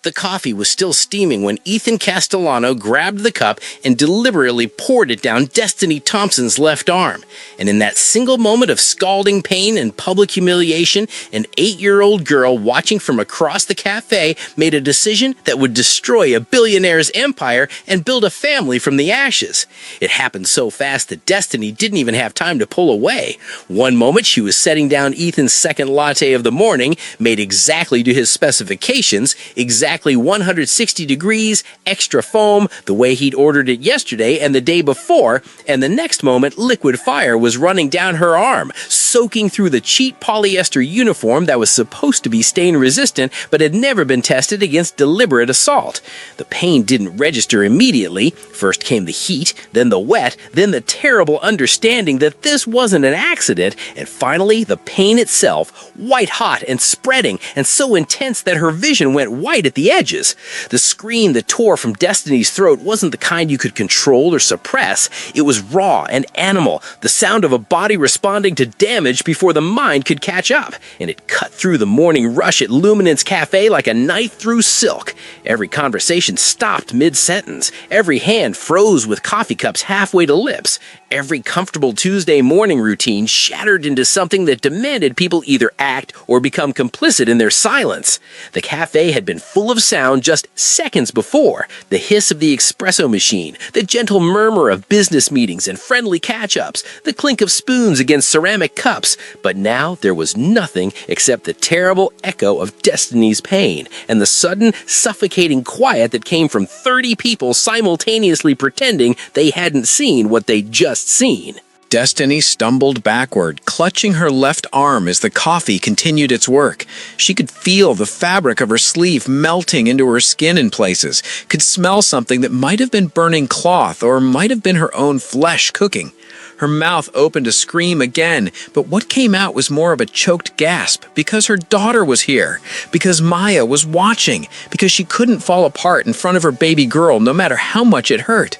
The coffee was still steaming when Ethan Castellano grabbed the cup and deliberately poured it down Destiny Thompson's left arm. And in that single moment of scalding pain and public humiliation, an 8-year-old girl watching from across the cafe made a decision that would destroy a billionaire's empire and build a family from the ashes. It happened so fast that Destiny didn't even have time to pull away. One moment she was setting down Ethan's second latte of the morning, made exactly to his specifications, exactly 160 degrees, extra foam, the way he'd ordered it yesterday and the day before, and the next moment liquid fire was running down her arm, soaking through the cheap polyester uniform that was supposed to be stain resistant but had never been tested against deliberate assault. The pain didn't register immediately. First came the heat, then the wet, then the terrible understanding that this wasn't an accident, and finally the pain itself, white hot and spreading and so intense that her vision went white at the edges. The scream that tore from Destiny's throat wasn't the kind you could control or suppress. It was raw and animal, the sound of a body responding to damage before the mind could catch up, and it cut through the morning rush at Luminance Cafe like a knife through silk. Every conversation stopped mid-sentence. Every hand froze with coffee cups halfway to lips. Every comfortable Tuesday morning routine shattered into something that demanded people either act or become complicit in their silence. The cafe had been full of sound just seconds before. The hiss of the espresso machine, the gentle murmur of business meetings and friendly catch-ups, the clink of spoons against ceramic cups. But now there was nothing except the terrible echo of Destiny's pain and the sudden, suffocating quiet that came from 30 people simultaneously pretending they hadn't seen what they'd just seen. Destiny stumbled backward, clutching her left arm as the coffee continued its work. She could feel the fabric of her sleeve melting into her skin in places, could smell something that might have been burning cloth or might have been her own flesh cooking. Her mouth opened to scream again, but what came out was more of a choked gasp, because her daughter was here, because Maya was watching, because she couldn't fall apart in front of her baby girl no matter how much it hurt.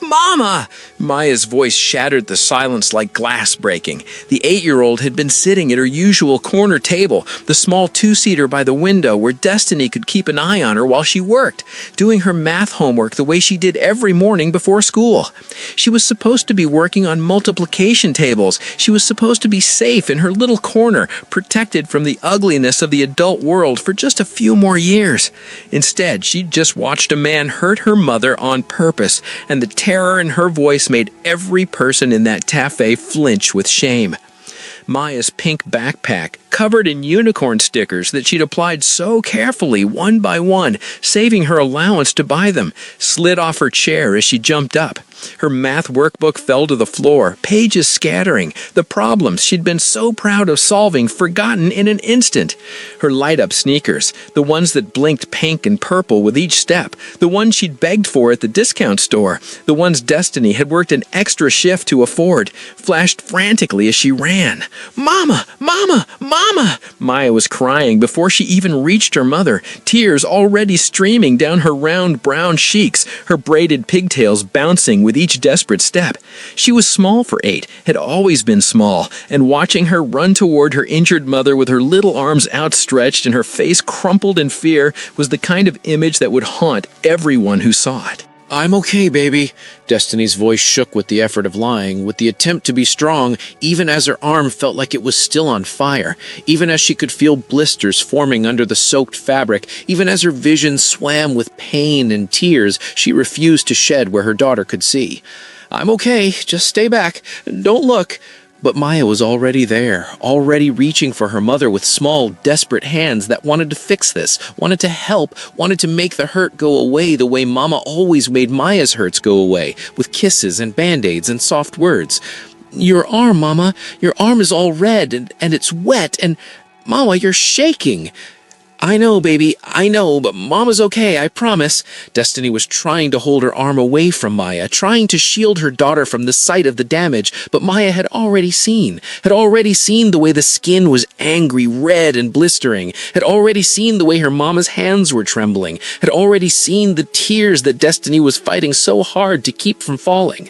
"Mama!" Maya's voice shattered the silence like glass breaking. The 8-year-old had been sitting at her usual corner table, the small 2-seater by the window where Destiny could keep an eye on her while she worked, doing her math homework the way she did every morning before school. She was supposed to be working on multiplication tables. She was supposed to be safe in her little corner, protected from the ugliness of the adult world for just a few more years. Instead, she'd just watched a man hurt her mother on purpose, and the terror in her voice made every person in that cafe flinch with shame. Maya's pink backpack, covered in unicorn stickers that she'd applied so carefully one by one, saving her allowance to buy them, slid off her chair as she jumped up. Her math workbook fell to the floor, pages scattering, the problems she'd been so proud of solving forgotten in an instant. Her light-up sneakers, the ones that blinked pink and purple with each step, the ones she'd begged for at the discount store, the ones Destiny had worked an extra shift to afford, flashed frantically as she ran. "Mama! Mama! Mama!" Maya was crying before she even reached her mother, tears already streaming down her round brown cheeks, her braided pigtails bouncing with each desperate step. She was small for 8, had always been small, and watching her run toward her injured mother with her little arms outstretched and her face crumpled in fear was the kind of image that would haunt everyone who saw it. "I'm okay, baby." Destiny's voice shook with the effort of lying, with the attempt to be strong, even as her arm felt like it was still on fire, even as she could feel blisters forming under the soaked fabric, even as her vision swam with pain and tears she refused to shed where her daughter could see. "I'm okay, just stay back. Don't look." But Maya was already there, already reaching for her mother with small, desperate hands that wanted to fix this, wanted to help, wanted to make the hurt go away the way Mama always made Maya's hurts go away, with kisses and Band-Aids and soft words. "Your arm, Mama, your arm is all red and it's wet and, Mama, you're shaking." "I know, baby, I know, but Mama's okay, I promise." Destiny was trying to hold her arm away from Maya, trying to shield her daughter from the sight of the damage, but Maya had already seen the way the skin was angry, red, and blistering, had already seen the way her mama's hands were trembling, had already seen the tears that Destiny was fighting so hard to keep from falling.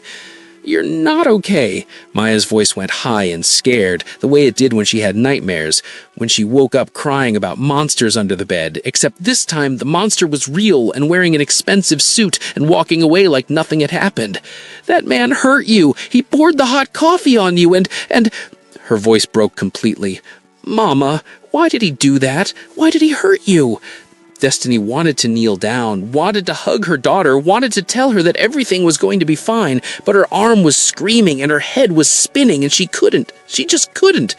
You're not okay." Maya's voice went high and scared, the way it did when she had nightmares, when she woke up crying about monsters under the bed, except this time the monster was real and wearing an expensive suit and walking away like nothing had happened. "That man hurt you. He poured the hot coffee on you and... Her voice broke completely. "Mama, why did he do that? Why did he hurt you?" Destiny wanted to kneel down, wanted to hug her daughter, wanted to tell her that everything was going to be fine, but her arm was screaming and her head was spinning and she couldn't. She just couldn't.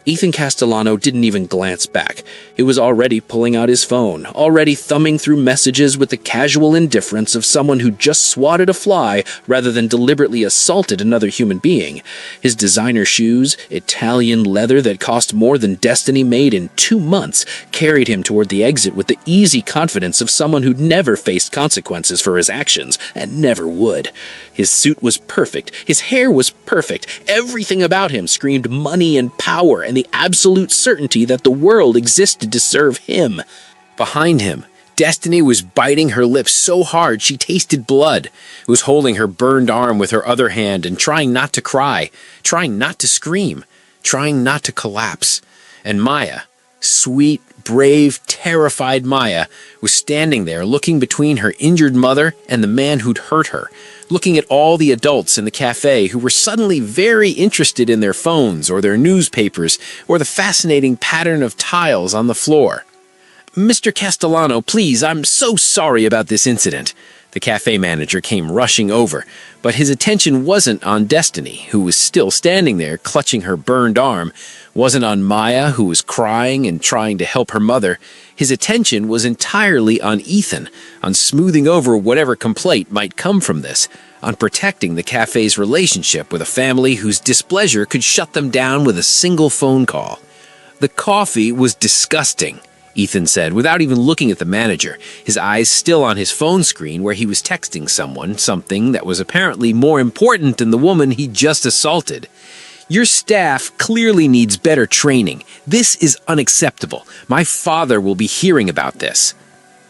Ethan Castellano didn't even glance back. He was already pulling out his phone, already thumbing through messages with the casual indifference of someone who just swatted a fly rather than deliberately assaulted another human being. His designer shoes, Italian leather that cost more than Destiny made in 2 months, carried him toward the exit with the easy confidence of someone who'd never faced consequences for his actions, and never would. His suit was perfect. His hair was perfect. Everything about him screamed money and power and the absolute certainty that the world existed to serve him. Behind him, Destiny was biting her lips so hard she tasted blood, was holding her burned arm with her other hand and trying not to cry, trying not to scream, trying not to collapse. And Maya, sweet, brave, terrified Maya, was standing there looking between her injured mother and the man who'd hurt her, looking at all the adults in the cafe who were suddenly very interested in their phones or their newspapers or the fascinating pattern of tiles on the floor. "Mr. Castellano, please, I'm so sorry about this incident." The cafe manager came rushing over, but his attention wasn't on Destiny, who was still standing there clutching her burned arm, wasn't on Maya, who was crying and trying to help her mother. His attention was entirely on Ethan, on smoothing over whatever complaint might come from this, on protecting the cafe's relationship with a family whose displeasure could shut them down with a single phone call. "The coffee was disgusting," Ethan said, without even looking at the manager, his eyes still on his phone screen where he was texting someone something that was apparently more important than the woman he just assaulted. "Your staff clearly needs better training. This is unacceptable. My father will be hearing about this."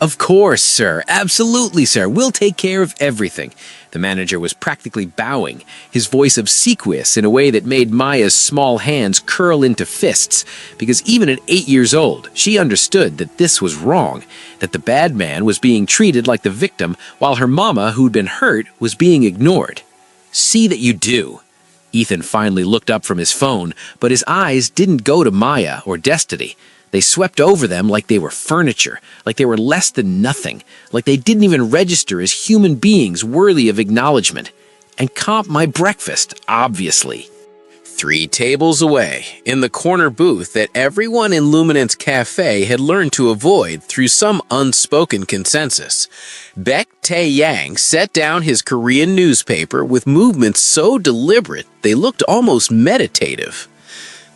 "Of course, sir. Absolutely, sir. We'll take care of everything." The manager was practically bowing, his voice obsequious in a way that made Maya's small hands curl into fists, because even at 8 years old, she understood that this was wrong, that the bad man was being treated like the victim, while her mama, who'd been hurt, was being ignored. "See that you do." Ethan finally looked up from his phone, but his eyes didn't go to Maya or Destiny. They swept over them like they were furniture, like they were less than nothing, like they didn't even register as human beings worthy of acknowledgement. And comp my breakfast, obviously. 3 tables away, in the corner booth that everyone in Luminance Cafe had learned to avoid through some unspoken consensus, Baek Tae-yang set down his Korean newspaper with movements so deliberate they looked almost meditative.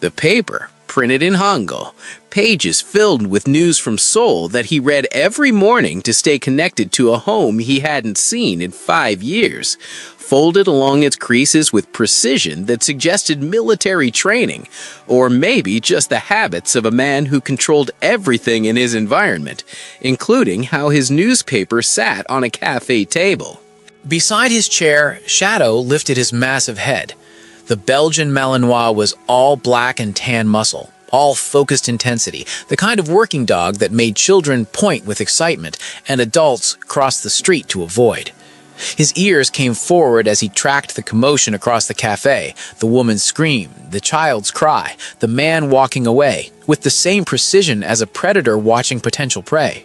The paper, printed in Hangul, pages filled with news from Seoul that he read every morning to stay connected to a home he hadn't seen in 5 years, folded along its creases with precision that suggested military training, or maybe just the habits of a man who controlled everything in his environment, including how his newspaper sat on a cafe table. Beside his chair, Shadow lifted his massive head. The Belgian Malinois was all black and tan muscle, all focused intensity, the kind of working dog that made children point with excitement and adults cross the street to avoid. His ears came forward as he tracked the commotion across the cafe, the woman's scream, the child's cry, the man walking away, with the same precision as a predator watching potential prey.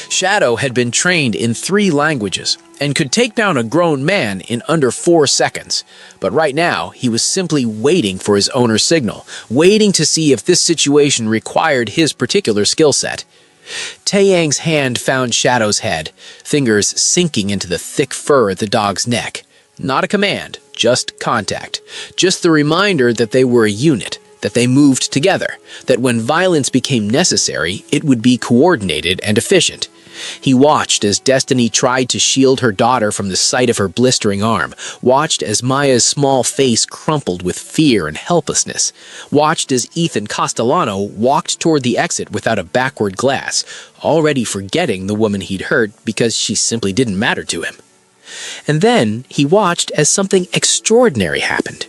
Shadow had been trained in 3 languages and could take down a grown man in under 4 seconds. But right now, he was simply waiting for his owner's signal, waiting to see if this situation required his particular skill set. Tae-yang's hand found Shadow's head, fingers sinking into the thick fur at the dog's neck. Not a command, just contact. Just the reminder that they were a unit, that they moved together, that when violence became necessary, it would be coordinated and efficient. He watched as Destiny tried to shield her daughter from the sight of her blistering arm, watched as Maya's small face crumpled with fear and helplessness, watched as Ethan Castellano walked toward the exit without a backward glass, already forgetting the woman he'd hurt because she simply didn't matter to him. And then he watched as something extraordinary happened.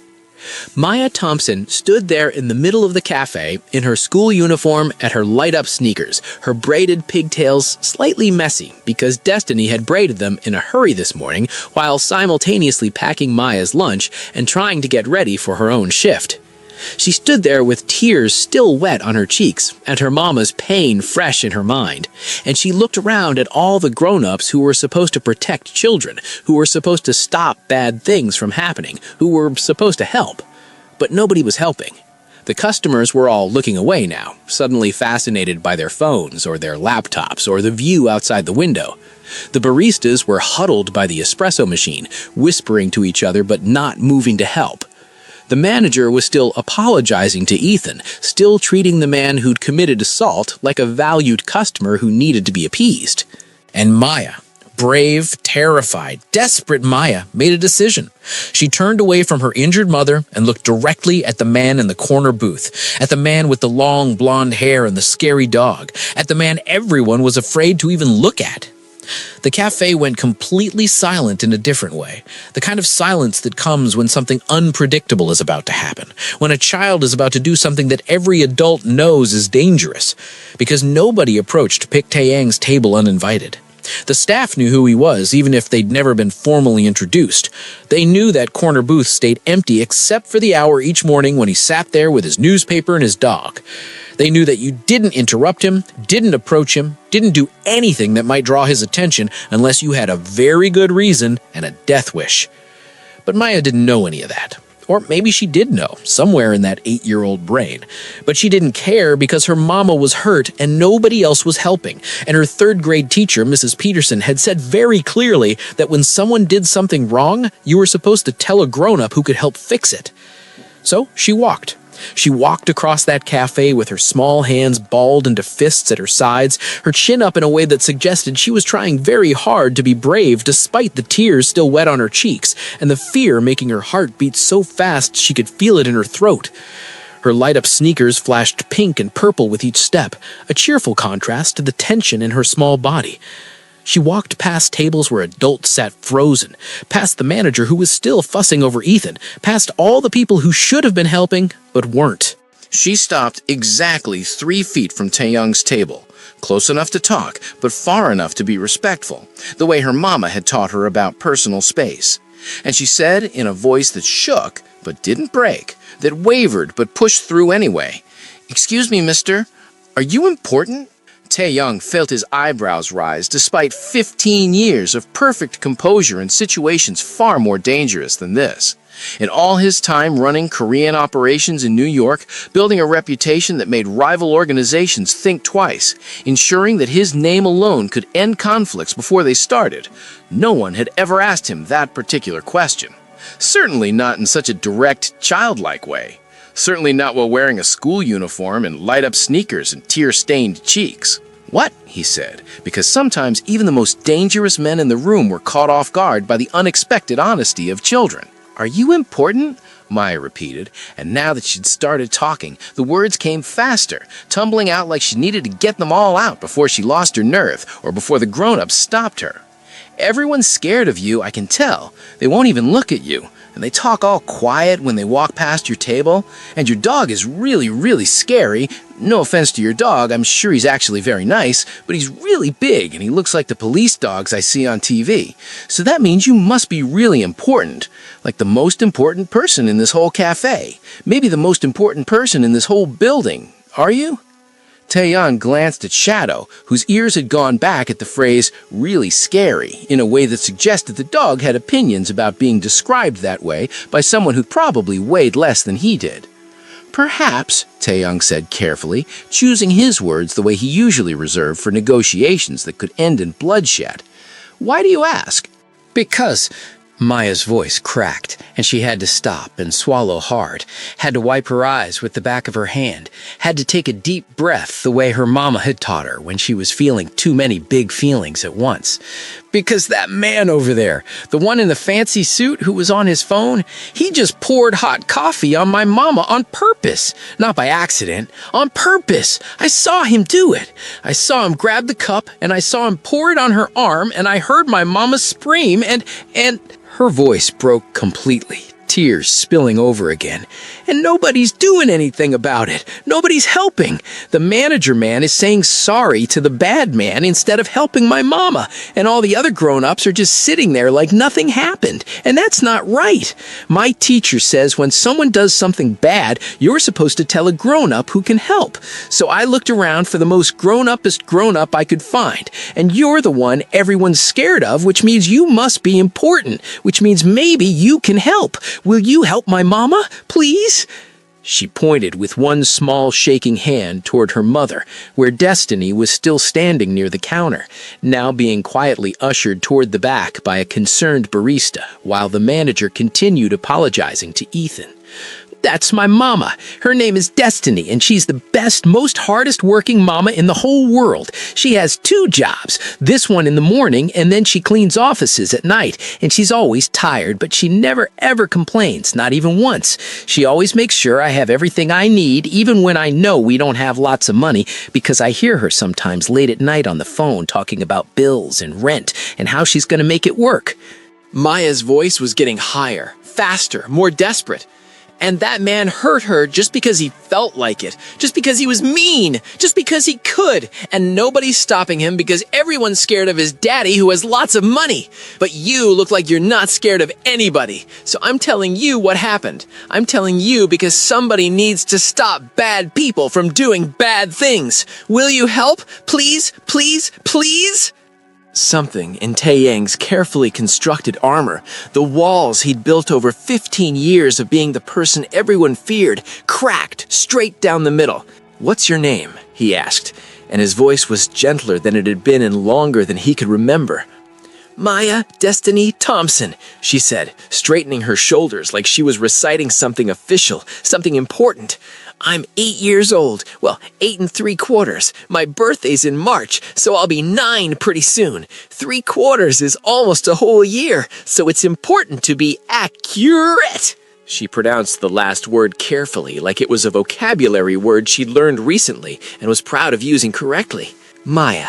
Maya Thompson stood there in the middle of the cafe in her school uniform and her light-up sneakers, her braided pigtails slightly messy because Destiny had braided them in a hurry this morning while simultaneously packing Maya's lunch and trying to get ready for her own shift. She stood there with tears still wet on her cheeks and her mama's pain fresh in her mind, and she looked around at all the grown-ups who were supposed to protect children, who were supposed to stop bad things from happening, who were supposed to help. But nobody was helping. The customers were all looking away now, suddenly fascinated by their phones or their laptops or the view outside the window. The baristas were huddled by the espresso machine, whispering to each other but not moving to help. The manager was still apologizing to Ethan, still treating the man who'd committed assault like a valued customer who needed to be appeased. And Maya, brave, terrified, desperate Maya, made a decision. She turned away from her injured mother and looked directly at the man in the corner booth, at the man with the long blonde hair and the scary dog, at the man everyone was afraid to even look at. The cafe went completely silent in a different way, the kind of silence that comes when something unpredictable is about to happen, when a child is about to do something that every adult knows is dangerous, because nobody approached Pic Taeyang's table uninvited. The staff knew who he was, even if they'd never been formally introduced. They knew that corner booth stayed empty except for the hour each morning when he sat there with his newspaper and his dog. They knew that you didn't interrupt him, didn't approach him, didn't do anything that might draw his attention unless you had a very good reason and a death wish. But Maya didn't know any of that. Or maybe she did know, somewhere in that 8-year-old brain. But she didn't care because her mama was hurt and nobody else was helping. And her third-grade teacher, Mrs. Peterson, had said very clearly that when someone did something wrong, you were supposed to tell a grown-up who could help fix it. So she walked. She walked across that cafe with her small hands balled into fists at her sides, her chin up in a way that suggested she was trying very hard to be brave despite the tears still wet on her cheeks and the fear making her heart beat so fast she could feel it in her throat. Her light-up sneakers flashed pink and purple with each step, a cheerful contrast to the tension in her small body. She walked past tables where adults sat frozen, past the manager who was still fussing over Ethan, past all the people who should have been helping but weren't. She stopped exactly 3 feet from Taeyong's table, close enough to talk but far enough to be respectful, the way her mama had taught her about personal space. And she said in a voice that shook but didn't break, that wavered but pushed through anyway, "Excuse me, mister, are you important?" Taeyong felt his eyebrows rise despite 15 years of perfect composure in situations far more dangerous than this. In all his time running Korean operations in New York, building a reputation that made rival organizations think twice, ensuring that his name alone could end conflicts before they started, no one had ever asked him that particular question. Certainly not in such a direct, childlike way. Certainly not while wearing a school uniform and light-up sneakers and tear-stained cheeks. "What?" he said, because sometimes even the most dangerous men in the room were caught off guard by the unexpected honesty of children. "Are you important?" Maya repeated, and now that she'd started talking, the words came faster, tumbling out like she needed to get them all out before she lost her nerve or before the grown-ups stopped her. "Everyone's scared of you, I can tell. They won't even look at you. And they talk all quiet when they walk past your table. And your dog is really, really scary. No offense to your dog, I'm sure he's actually very nice, but he's really big and he looks like the police dogs I see on TV. So that means you must be really important, like the most important person in this whole cafe. Maybe the most important person in this whole building. Are you?" Taeyong glanced at Shadow, whose ears had gone back at the phrase, "really scary," in a way that suggested the dog had opinions about being described that way by someone who probably weighed less than he did. "Perhaps," Taeyong said carefully, choosing his words the way he usually reserved for negotiations that could end in bloodshed. "Why do you ask?" "Because Maya's voice cracked, and she had to stop and swallow hard, had to wipe her eyes with the back of her hand, had to take a deep breath the way her mama had taught her when she was feeling too many big feelings at once. Because that man over there, the one in the fancy suit who was on his phone, he just poured hot coffee on my mama on purpose. Not by accident, on purpose. I saw him do it. I saw him grab the cup, and I saw him pour it on her arm, and I heard my mama scream, and... Her voice broke completely, tears spilling over again. And nobody's doing anything about it. Nobody's helping. The manager man is saying sorry to the bad man instead of helping my mama. And all the other grown-ups are just sitting there like nothing happened. And that's not right. My teacher says when someone does something bad, you're supposed to tell a grown-up who can help. So I looked around for the most grown-uppest grown-up I could find. And you're the one everyone's scared of, which means you must be important, which means maybe you can help. Will you help my mama, please? She pointed with one small shaking hand toward her mother, where Destiny was still standing near the counter, now being quietly ushered toward the back by a concerned barista, while the manager continued apologizing to Ethan. That's my mama. Her name is Destiny, and she's the best, most hardest working mama in the whole world. She has 2 jobs, this one in the morning, and then she cleans offices at night. And she's always tired, but she never ever complains, not even once. She always makes sure I have everything I need, even when I know we don't have lots of money, because I hear her sometimes late at night on the phone talking about bills and rent and how she's going to make it work. Maya's voice was getting higher, faster, more desperate. And that man hurt her just because he felt like it, just because he was mean, just because he could. And nobody's stopping him because everyone's scared of his daddy who has lots of money. But you look like you're not scared of anybody. So I'm telling you what happened. I'm telling you because somebody needs to stop bad people from doing bad things. Will you help? Please, please, please? Something in Taeyang's carefully constructed armor, the walls he'd built over 15 years of being the person everyone feared, cracked straight down the middle. "What's your name?" he asked, and his voice was gentler than it had been in longer than he could remember. "Maya Destiny Thompson," she said, straightening her shoulders like she was reciting something official, something important. "I'm 8 years old. Well, 8 3/4. My birthday's in March, so I'll be 9 pretty soon. 3/4 is almost a whole year, so it's important to be accurate." She pronounced the last word carefully, like it was a vocabulary word she'd learned recently and was proud of using correctly. Maya.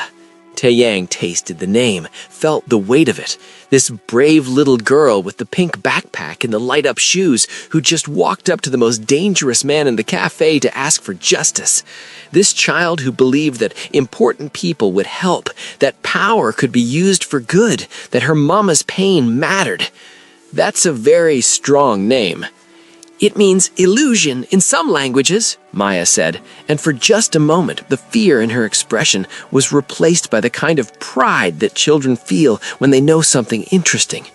Taeyang tasted the name, felt the weight of it. This brave little girl with the pink backpack and the light-up shoes who just walked up to the most dangerous man in the cafe to ask for justice. This child who believed that important people would help, that power could be used for good, that her mama's pain mattered. That's a very strong name. "It means illusion in some languages," Maya said, and for just a moment the fear in her expression was replaced by the kind of pride that children feel when they know something interesting.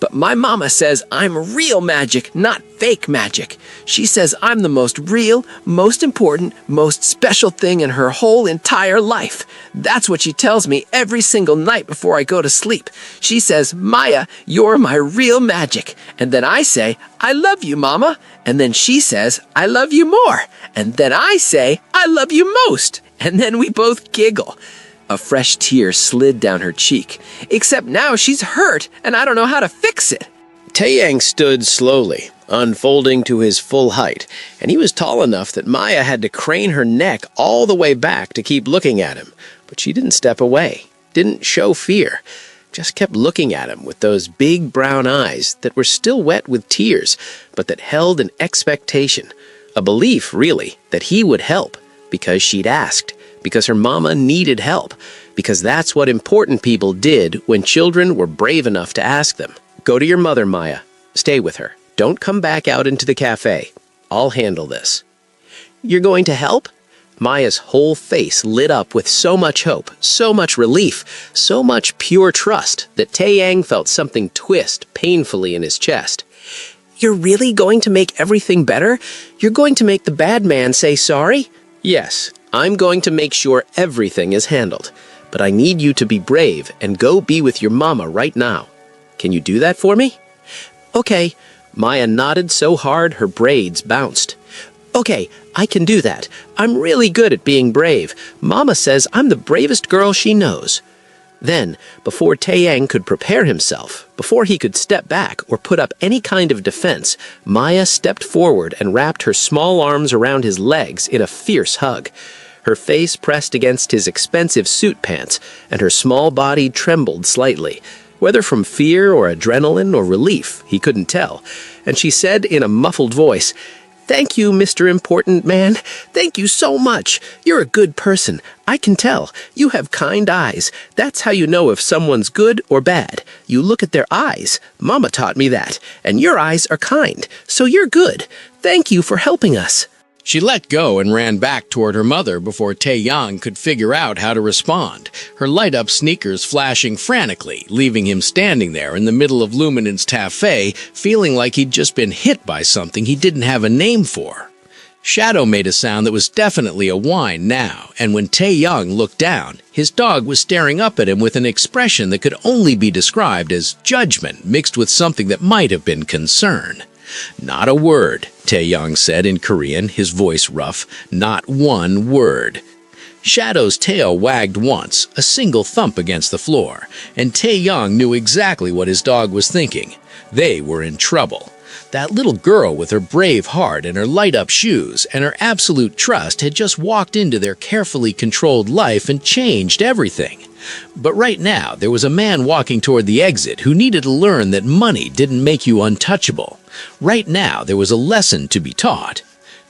"But my mama says I'm real magic, not fake magic. She says I'm the most real, most important, most special thing in her whole entire life. That's what she tells me every single night before I go to sleep. She says, 'Maya, you're my real magic.' And then I say, 'I love you, Mama.' And then she says, 'I love you more.' And then I say, 'I love you most.' And then we both giggle." A fresh tear slid down her cheek. "Except now she's hurt, and I don't know how to fix it." Taeyang stood slowly, unfolding to his full height, and he was tall enough that Maya had to crane her neck all the way back to keep looking at him. But she didn't step away, didn't show fear, just kept looking at him with those big brown eyes that were still wet with tears, but that held an expectation, a belief, really, that he would help, because she'd asked, because her mama needed help, because that's what important people did when children were brave enough to ask them. "Go to your mother, Maya. Stay with her. Don't come back out into the cafe. I'll handle this." "You're going to help?" Maya's whole face lit up with so much hope, so much relief, so much pure trust that Taeyang felt something twist painfully in his chest. "You're really going to make everything better? You're going to make the bad man say sorry?" "Yes. I'm going to make sure everything is handled, but I need you to be brave and go be with your mama right now. Can you do that for me?" Okay. Maya nodded so hard her braids bounced. Okay, I can do that. I'm really good at being brave. Mama says I'm the bravest girl she knows. Then, before Taeyang could prepare himself, before he could step back or put up any kind of defense, Maya stepped forward and wrapped her small arms around his legs in a fierce hug. Her face pressed against his expensive suit pants, and her small body trembled slightly. Whether from fear or adrenaline or relief, he couldn't tell. And she said in a muffled voice, "Thank you, Mr. Important Man. Thank you so much. You're a good person. I can tell. You have kind eyes. That's how you know if someone's good or bad. You look at their eyes. Mama taught me that. And your eyes are kind. So you're good. Thank you for helping us." She let go and ran back toward her mother before Taeyang could figure out how to respond, her light-up sneakers flashing frantically, leaving him standing there in the middle of Luminance Cafe, feeling like he'd just been hit by something he didn't have a name for. Shadow made a sound that was definitely a whine now, and when Taeyang looked down, his dog was staring up at him with an expression that could only be described as judgment mixed with something that might have been concern. "Not a word," Taeyang said in Korean, his voice rough. "Not one word." Shadow's tail wagged once, a single thump against the floor, and Taeyang knew exactly what his dog was thinking. They were in trouble. That little girl with her brave heart and her light-up shoes and her absolute trust had just walked into their carefully controlled life and changed everything. But right now, there was a man walking toward the exit who needed to learn that money didn't make you untouchable. Right now, there was a lesson to be taught.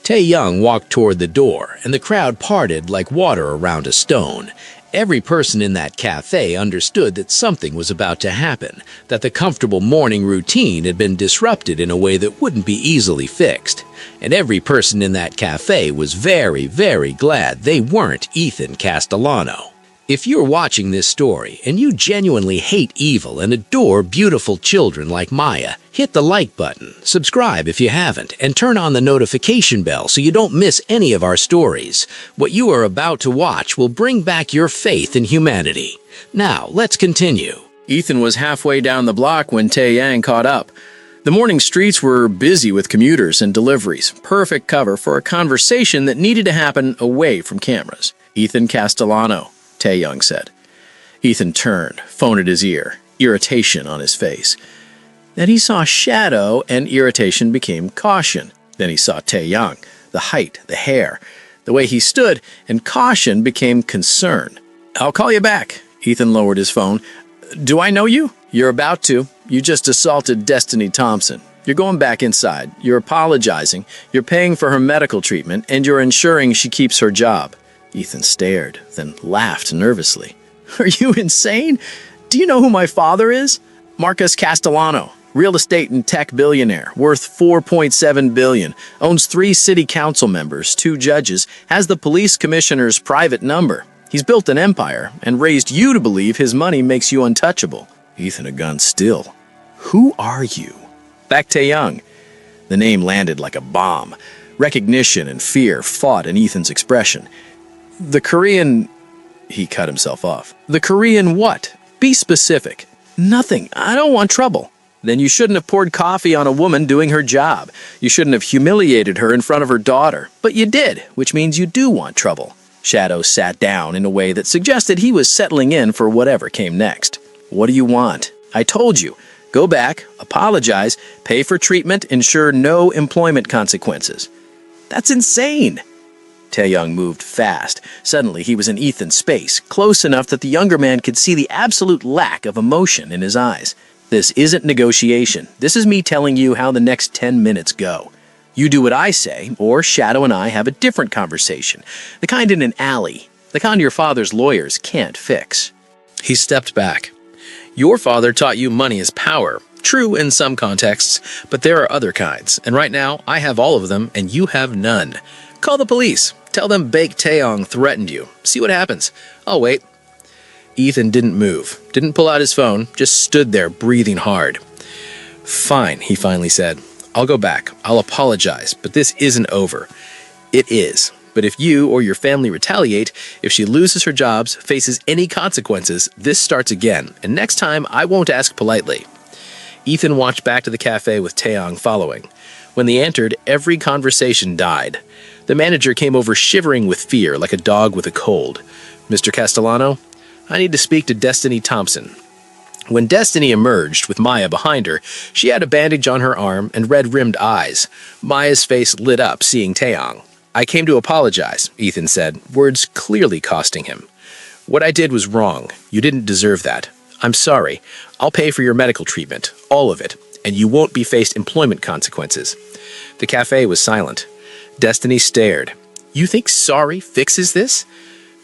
Taeyang walked toward the door, and the crowd parted like water around a stone. Every person in that cafe understood that something was about to happen, that the comfortable morning routine had been disrupted in a way that wouldn't be easily fixed. And every person in that cafe was very, very glad they weren't Ethan Castellano. If you're watching this story and you genuinely hate evil and adore beautiful children like Maya, hit the like button, subscribe if you haven't, and turn on the notification bell so you don't miss any of our stories. What you are about to watch will bring back your faith in humanity. Now, let's continue. Ethan was halfway down the block when Taeyang caught up. The morning streets were busy with commuters and deliveries, perfect cover for a conversation that needed to happen away from cameras. "Ethan Castellano," Taeyang said. Ethan turned, phone at his ear, irritation on his face. Then he saw Shadow, and irritation became caution. Then he saw Taeyang, the height, the hair, the way he stood, and caution became concern. "I'll call you back." Ethan lowered his phone. "Do I know you?" "You're about to. You just assaulted Destiny Thompson. You're going back inside. You're apologizing. You're paying for her medical treatment, and you're ensuring she keeps her job." Ethan stared, then laughed nervously. "Are you insane? Do you know who my father is? Marcus Castellano, real estate and tech billionaire, worth $4.7 billion, owns 3 city council members, 2 judges, has the police commissioner's private number. He's built an empire and raised you to believe his money makes you untouchable." Ethan had gone still. "Who are you?" "Back Taeyang." The name landed like a bomb. Recognition and fear fought in Ethan's expression. "The Korean..." He cut himself off. "The Korean what? Be specific." "Nothing. I don't want trouble." "Then you shouldn't have poured coffee on a woman doing her job. You shouldn't have humiliated her in front of her daughter. But you did, which means you do want trouble." Shadow sat down in a way that suggested he was settling in for whatever came next. "What do you want?" "I told you. Go back, apologize, pay for treatment, ensure no employment consequences." "That's insane." Taeyang moved fast. Suddenly, he was in Ethan's space, close enough that the younger man could see the absolute lack of emotion in his eyes. "This isn't negotiation. This is me telling you how the next 10 minutes go. You do what I say, or Shadow and I have a different conversation, the kind in an alley, the kind your father's lawyers can't fix." He stepped back. "Your father taught you money is power. True in some contexts, but there are other kinds, and right now I have all of them and you have none. Call the police. Tell them Bake Taeyong threatened you. See what happens. I'll wait." Ethan didn't move, didn't pull out his phone, just stood there breathing hard. "Fine," he finally said. "I'll go back. I'll apologize, but this isn't over." "It is. But if you or your family retaliate, if she loses her jobs, faces any consequences, this starts again, and next time I won't ask politely." Ethan walked back to the cafe with Taeyong following. When they entered, every conversation died. The manager came over shivering with fear, like a dog with a cold. "Mr. Castellano, I need to speak to Destiny Thompson." When Destiny emerged, with Maya behind her, she had a bandage on her arm and red-rimmed eyes. Maya's face lit up, seeing Taeyong. "I came to apologize," Ethan said, words clearly costing him. "What I did was wrong. You didn't deserve that. I'm sorry. I'll pay for your medical treatment, all of it, and you won't be faced employment consequences." The cafe was silent. Destiny stared. "You think sorry fixes this?"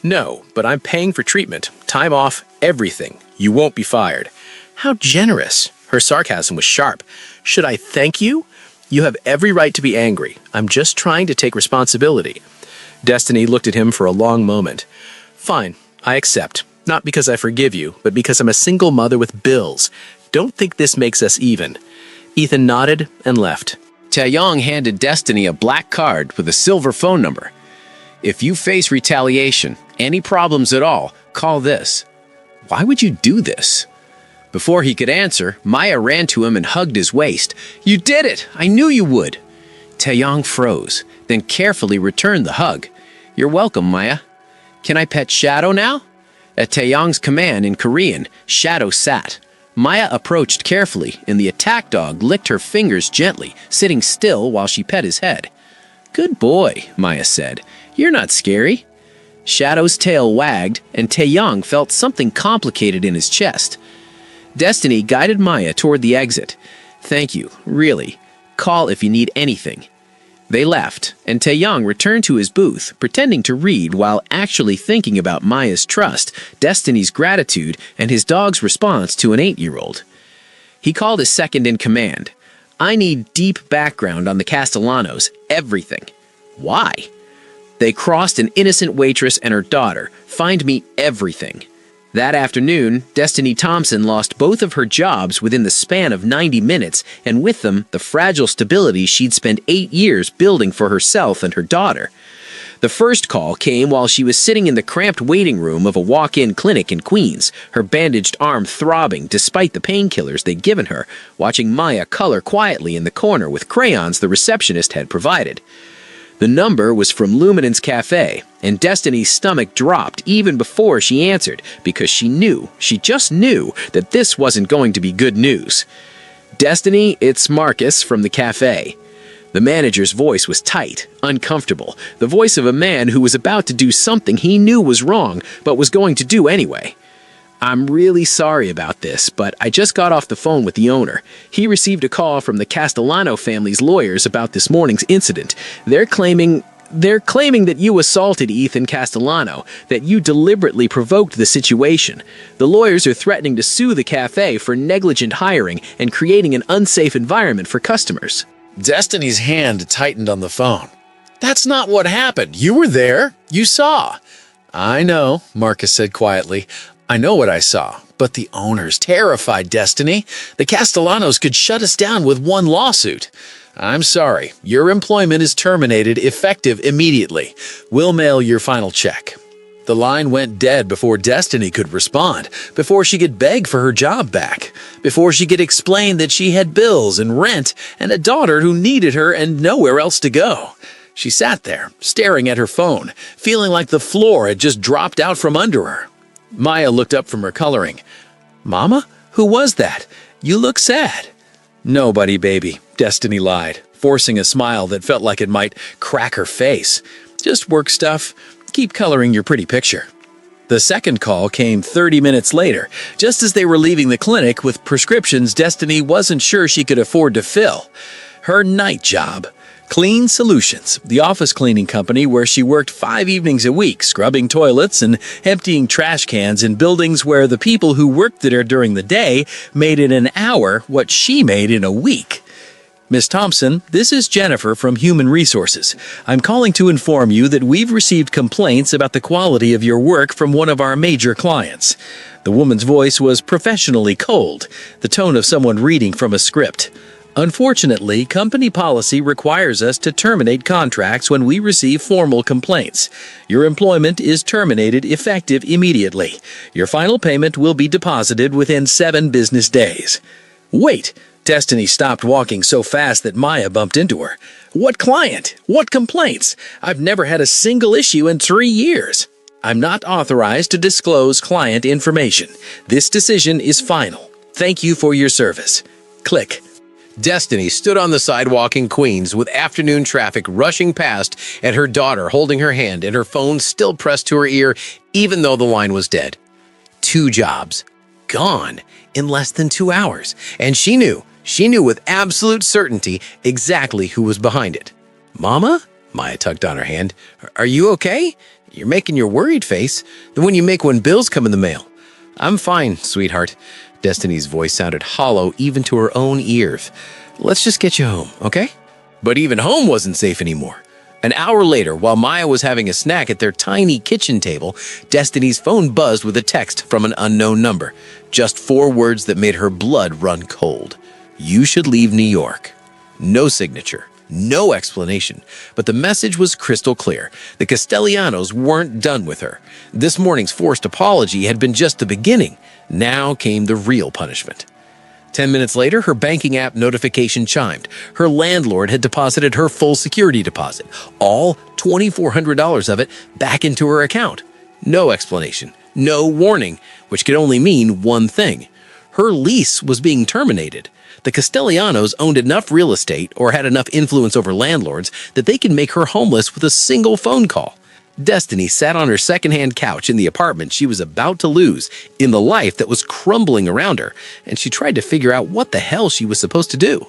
"No, but I'm paying for treatment, time off, everything. You won't be fired." "How generous." Her sarcasm was sharp. "Should I thank you?" "You have every right to be angry. I'm just trying to take responsibility." Destiny looked at him for a long moment. "Fine, I accept. Not because I forgive you, but because I'm a single mother with bills. Don't think this makes us even." Ethan nodded and left. Taeyong handed Destiny a black card with a silver phone number. "If you face retaliation, any problems at all, call this." "Why would you do this?" Before he could answer, Maya ran to him and hugged his waist. "You did it! I knew you would!" Taeyong froze, then carefully returned the hug. "You're welcome, Maya. Can I pet Shadow now?" At Taeyong's command in Korean, Shadow sat. Maya approached carefully, and the attack dog licked her fingers gently, sitting still while she pet his head. "Good boy," Maya said. "You're not scary." Shadow's tail wagged, and Taeyong felt something complicated in his chest. Destiny guided Maya toward the exit. "Thank you, really. Call if you need anything." They left, and Taeyong returned to his booth, pretending to read while actually thinking about Maya's trust, Destiny's gratitude, and his dog's response to an 8-year-old. He called his second-in-command. "I need deep background on the Castellanos, everything." "Why?" "They crossed an innocent waitress and her daughter. Find me everything." That afternoon, Destiny Thompson lost both of her jobs within the span of 90 minutes, and with them, the fragile stability she'd spent 8 years building for herself and her daughter. The first call came while she was sitting in the cramped waiting room of a walk-in clinic in Queens, her bandaged arm throbbing despite the painkillers they'd given her, watching Maya color quietly in the corner with crayons the receptionist had provided. The number was from Luminance Cafe, and Destiny's stomach dropped even before she answered, because she just knew, that this wasn't going to be good news. "Destiny, it's Marcus from the cafe." The manager's voice was tight, uncomfortable, the voice of a man who was about to do something he knew was wrong, but was going to do anyway. "I'm really sorry about this, but I just got off the phone with the owner. He received a call from the Castellano family's lawyers about this morning's incident. They're claiming that you assaulted Ethan Castellano, that you deliberately provoked the situation. The lawyers are threatening to sue the cafe for negligent hiring and creating an unsafe environment for customers." Destiny's hand tightened on the phone. "That's not what happened. You were there. You saw." "I know," Marcus said quietly. "I know what I saw, but the owners terrified Destiny. The Castellanos could shut us down with one lawsuit. I'm sorry. Your employment is terminated, effective immediately. We'll mail your final check." The line went dead before Destiny could respond, before she could beg for her job back, before she could explain that she had bills and rent and a daughter who needed her and nowhere else to go. She sat there, staring at her phone, feeling like the floor had just dropped out from under her. Maya looked up from her coloring. "Mama? Who was that? You look sad." "Nobody, baby," Destiny lied, forcing a smile that felt like it might crack her face. "Just work stuff. Keep coloring your pretty picture." The second call came 30 minutes later, just as they were leaving the clinic with prescriptions Destiny wasn't sure she could afford to fill. Her night job. Clean Solutions, the office cleaning company where she worked 5 evenings a week, scrubbing toilets and emptying trash cans in buildings where the people who worked there during the day made in an hour what she made in a week. "Miss Thompson, this is Jennifer from Human Resources. I'm calling to inform you that we've received complaints about the quality of your work from one of our major clients." The woman's voice was professionally cold, the tone of someone reading from a script. "Unfortunately, company policy requires us to terminate contracts when we receive formal complaints. Your employment is terminated effective immediately. Your final payment will be deposited within 7 business days." "Wait, Destiny stopped walking so fast that Maya bumped into her. What client? What complaints? I've never had a single issue in 3 years. I'm not authorized to disclose client information. This decision is final. Thank you for your service. Click. Destiny stood on the sidewalk in Queens with afternoon traffic rushing past and her daughter holding her hand and her phone still pressed to her ear even though the line was dead. 2 jobs. Gone in less than 2 hours. And she knew with absolute certainty exactly who was behind it. Mama? Maya tugged on her hand. Are you okay? You're making your worried face. The one you make when bills come in the mail. I'm fine, sweetheart. Destiny's voice sounded hollow even to her own ears. Let's just get you home, okay? But even home wasn't safe anymore. An hour later, while Maya was having a snack at their tiny kitchen table, Destiny's phone buzzed with a text from an unknown number. Just 4 words that made her blood run cold. You should leave New York. No signature. No explanation, but the message was crystal clear. The Castellanos weren't done with her. This morning's forced apology had been just the beginning. Now came the real punishment. 10 minutes later, her banking app notification chimed. Her landlord had deposited her full security deposit, all $2,400 of it, back into her account. No explanation, no warning, which could only mean one thing. Her lease was being terminated. The Castellanos owned enough real estate or had enough influence over landlords that they could make her homeless with a single phone call. Destiny sat on her secondhand couch in the apartment she was about to lose, in the life that was crumbling around her, and she tried to figure out what the hell she was supposed to do.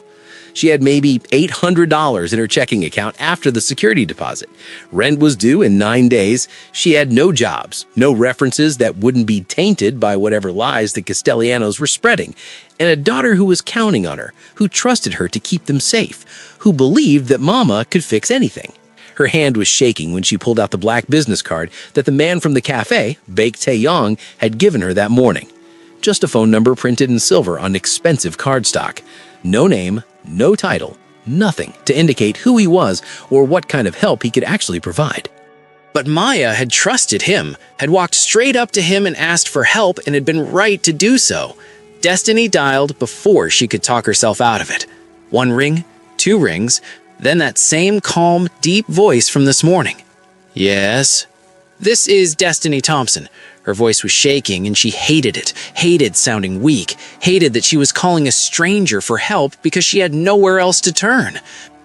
She had maybe $800 in her checking account after the security deposit. Rent was due in 9 days. She had no jobs, no references that wouldn't be tainted by whatever lies the Castellanos were spreading, and a daughter who was counting on her, who trusted her to keep them safe, who believed that Mama could fix anything. Her hand was shaking when she pulled out the black business card that the man from the cafe, Baek Tae-yong, had given her that morning. Just a phone number printed in silver on expensive cardstock. No name, no title, nothing to indicate who he was or what kind of help he could actually provide. But Maya had trusted him, had walked straight up to him and asked for help, and had been right to do so. Destiny dialed before she could talk herself out of it. 1 ring, 2 rings, then that same calm, deep voice from this morning. Yes? This is Destiny Thompson. Her voice was shaking and she hated it, hated sounding weak, hated that she was calling a stranger for help because she had nowhere else to turn.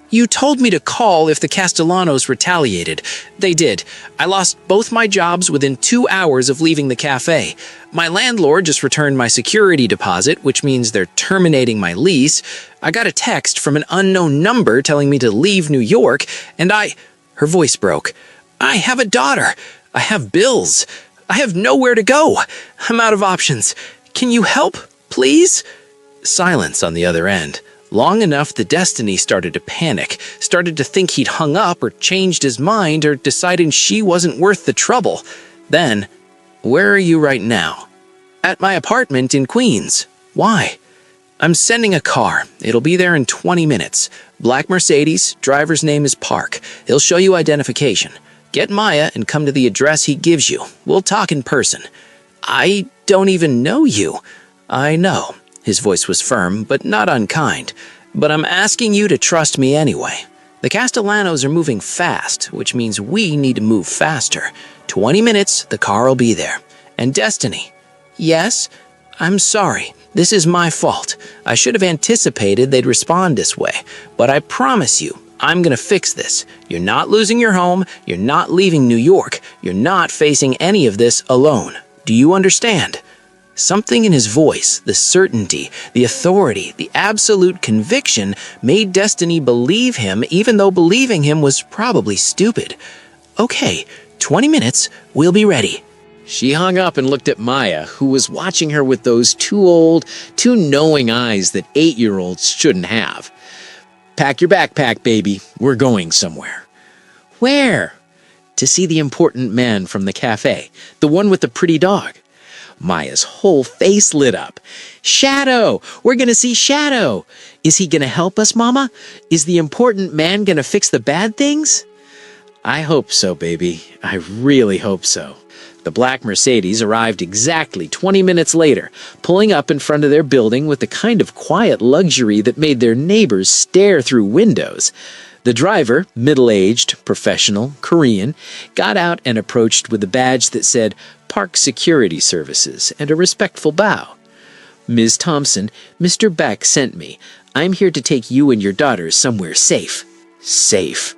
You told me to call if the Castellanos retaliated. They did. I lost both my jobs within 2 hours of leaving the cafe. My landlord just returned my security deposit, which means they're terminating my lease. I got a text from an unknown number telling me to leave New York, and Her voice broke. I have a daughter. I have bills. I have nowhere to go. I'm out of options. Can you help, please? Silence on the other end. Long enough that Destiny started to panic, started to think he'd hung up or changed his mind or decided she wasn't worth the trouble. Then, where are you right now? At my apartment in Queens. Why? I'm sending a car. It'll be there in 20 minutes. Black Mercedes, driver's name is Park. He'll show you identification. Get Maya and come to the address he gives you. We'll talk in person. I don't even know you. I know. His voice was firm, but not unkind. But I'm asking you to trust me anyway. The Castellanos are moving fast, which means we need to move faster. 20 minutes, the car will be there. And Destiny. Yes, I'm sorry. This is my fault. I should have anticipated they'd respond this way. But I promise you, I'm gonna fix this. You're not losing your home. You're not leaving New York. You're not facing any of this alone. Do you understand? Something in his voice, the certainty, the authority, the absolute conviction made Destiny believe him even though believing him was probably stupid. Okay, 20 minutes, we'll be ready. She hung up and looked at Maya, who was watching her with those too knowing eyes that 8-year-olds shouldn't have. Pack your backpack, baby. We're going somewhere. Where? To see the important man from the cafe, the one with the pretty dog. Maya's whole face lit up. Shadow! We're gonna see Shadow! Is he gonna help us, Mama? Is the important man gonna fix the bad things? I hope so, baby. I really hope so. The black Mercedes arrived exactly 20 minutes later, pulling up in front of their building with the kind of quiet luxury that made their neighbors stare through windows. The driver, middle-aged, professional, Korean, got out and approached with a badge that said Park Security Services and a respectful bow. "Ms. Thompson, Mr. Beck sent me. I'm here to take you and your daughter somewhere safe." Safe.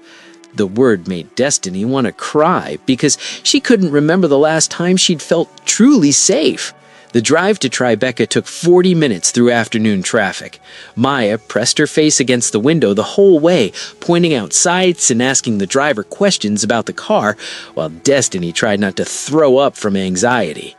The word made Destiny want to cry because she couldn't remember the last time she'd felt truly safe. The drive to Tribeca took 40 minutes through afternoon traffic. Maya pressed her face against the window the whole way, pointing out sights and asking the driver questions about the car, while Destiny tried not to throw up from anxiety.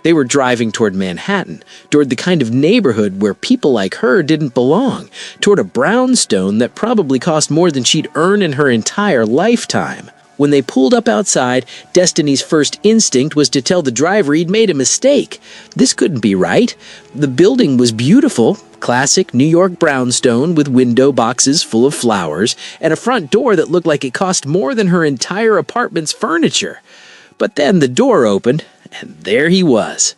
They were driving toward Manhattan, toward the kind of neighborhood where people like her didn't belong, toward a brownstone that probably cost more than she'd earn in her entire lifetime. When they pulled up outside, Destiny's first instinct was to tell the driver he'd made a mistake. This couldn't be right. The building was beautiful, classic New York brownstone with window boxes full of flowers, and a front door that looked like it cost more than her entire apartment's furniture. But then the door opened, and there he was.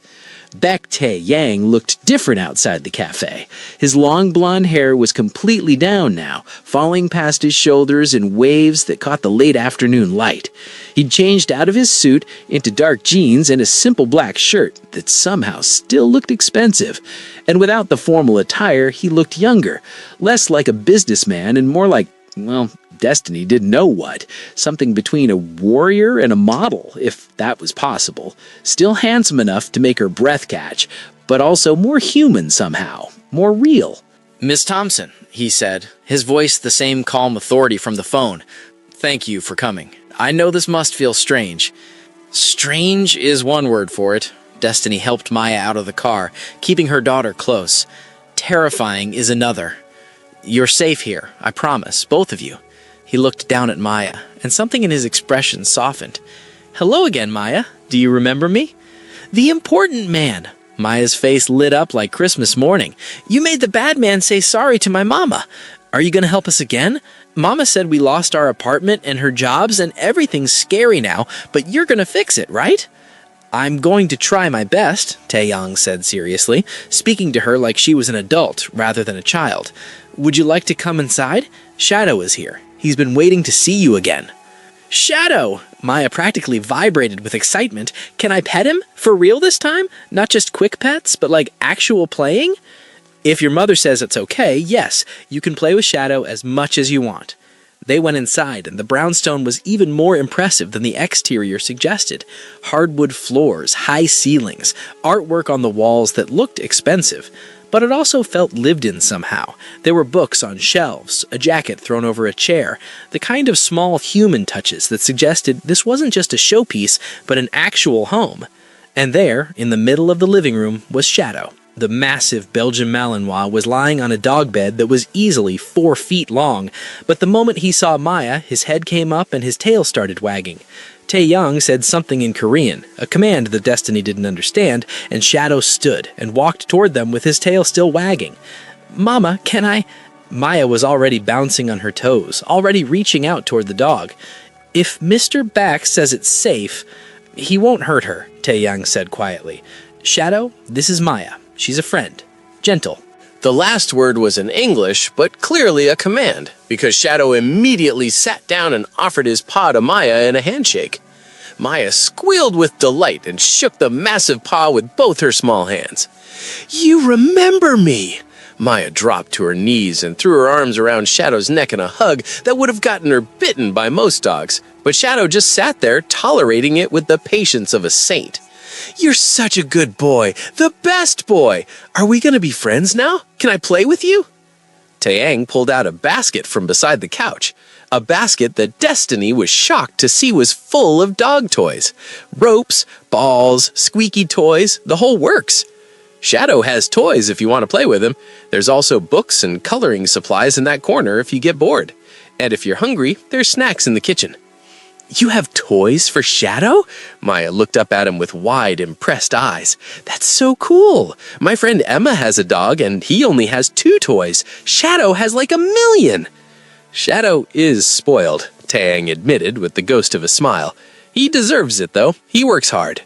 Baek Tae-yang looked different outside the cafe. His long blonde hair was completely down now, falling past his shoulders in waves that caught the late afternoon light. He'd changed out of his suit into dark jeans and a simple black shirt that somehow still looked expensive. And without the formal attire, he looked younger, less like a businessman and more like, well, Destiny didn't know what. Something between a warrior and a model, if that was possible. Still handsome enough to make her breath catch, but also more human somehow, more real. "Miss Thompson," he said, his voice the same calm authority from the phone. "Thank you for coming. I know this must feel strange." Strange is one word for it. Destiny helped Maya out of the car, keeping her daughter close. Terrifying is another. "You're safe here, I promise, both of you." He looked down at Maya, and something in his expression softened. "Hello again, Maya. Do you remember me?" "The important man." Maya's face lit up like Christmas morning. "You made the bad man say sorry to my mama. Are you going to help us again? Mama said we lost our apartment and her jobs and everything's scary now, but you're going to fix it, right?" "I'm going to try my best," Tae-young said seriously, speaking to her like she was an adult rather than a child. "Would you like to come inside? Shadow is here. He's been waiting to see you again." "Shadow!" Maya practically vibrated with excitement. "Can I pet him? For real this time? Not just quick pets, but like actual playing?" "If your mother says it's okay, yes, you can play with Shadow as much as you want." They went inside, and the brownstone was even more impressive than the exterior suggested. Hardwood floors, high ceilings, artwork on the walls that looked expensive. But it also felt lived in somehow. There were books on shelves, a jacket thrown over a chair, the kind of small human touches that suggested this wasn't just a showpiece, but an actual home. And there, in the middle of the living room, was Shadow. The massive Belgian Malinois was lying on a dog bed that was easily 4 feet long, but the moment he saw Maya, his head came up and his tail started wagging. Tae-young said something in Korean, a command that Destiny didn't understand, and Shadow stood and walked toward them with his tail still wagging. "Mama, can I—" Maya was already bouncing on her toes, already reaching out toward the dog. "If Mr. Back says it's safe, he won't hurt her," Tae-young said quietly. "Shadow, this is Maya. She's a friend. Gentle." The last word was in English, but clearly a command, because Shadow immediately sat down and offered his paw to Maya in a handshake. Maya squealed with delight and shook the massive paw with both her small hands. "You remember me!" Maya dropped to her knees and threw her arms around Shadow's neck in a hug that would have gotten her bitten by most dogs, but Shadow just sat there tolerating it with the patience of a saint. "You're such a good boy, the best boy. Are we going to be friends now? Can I play with you?" Tae-yang pulled out a basket from beside the couch, a basket that Destiny was shocked to see was full of dog toys. Ropes, balls, squeaky toys, the whole works. Shadow has toys if you want to play with him. There's also books and coloring supplies in that corner if you get bored. And if you're hungry, there's snacks in the kitchen. "You have toys for Shadow?" Maya looked up at him with wide, impressed eyes. "That's so cool. My friend Emma has a dog, and he only has 2 toys. Shadow has like 1,000,000. "Shadow is spoiled," Tae-yang admitted with the ghost of a smile. "He deserves it, though. He works hard."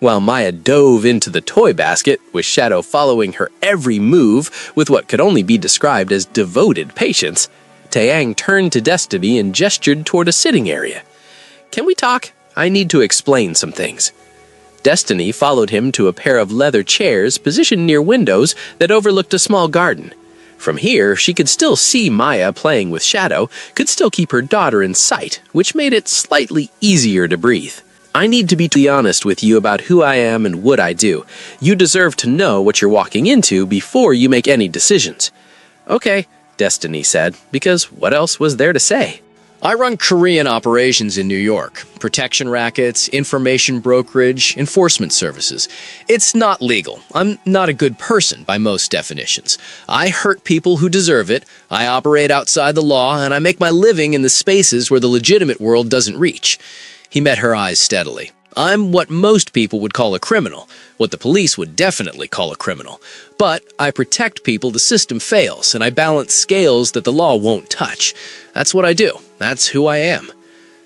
While Maya dove into the toy basket, with Shadow following her every move with what could only be described as devoted patience, Taeyang turned to Destiny and gestured toward a sitting area. "Can we talk? I need to explain some things." Destiny followed him to a pair of leather chairs positioned near windows that overlooked a small garden. From here, she could still see Maya playing with Shadow, could still keep her daughter in sight, which made it slightly easier to breathe. "I need to be honest with you about who I am and what I do. You deserve to know what you're walking into before you make any decisions." "Okay," Destiny said, because what else was there to say? I run Korean operations in New York. Protection rackets, information brokerage, enforcement services. It's not legal. I'm not a good person by most definitions. I hurt people who deserve it, I operate outside the law, and I make my living in the spaces where the legitimate world doesn't reach. He met her eyes steadily. I'm what most people would call a criminal, what the police would definitely call a criminal. But I protect people the system fails, and I balance scales that the law won't touch. That's what I do. That's who I am.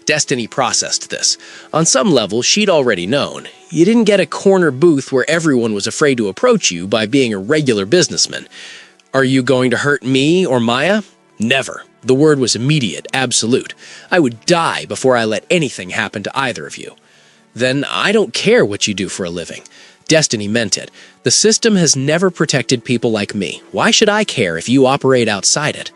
Destiny processed this. On some level, she'd already known. You didn't get a corner booth where everyone was afraid to approach you by being a regular businessman. Are you going to hurt me or Maya? Never. The word was immediate, absolute. I would die before I let anything happen to either of you. Then I don't care what you do for a living. Destiny meant it. The system has never protected people like me. Why should I care if you operate outside it?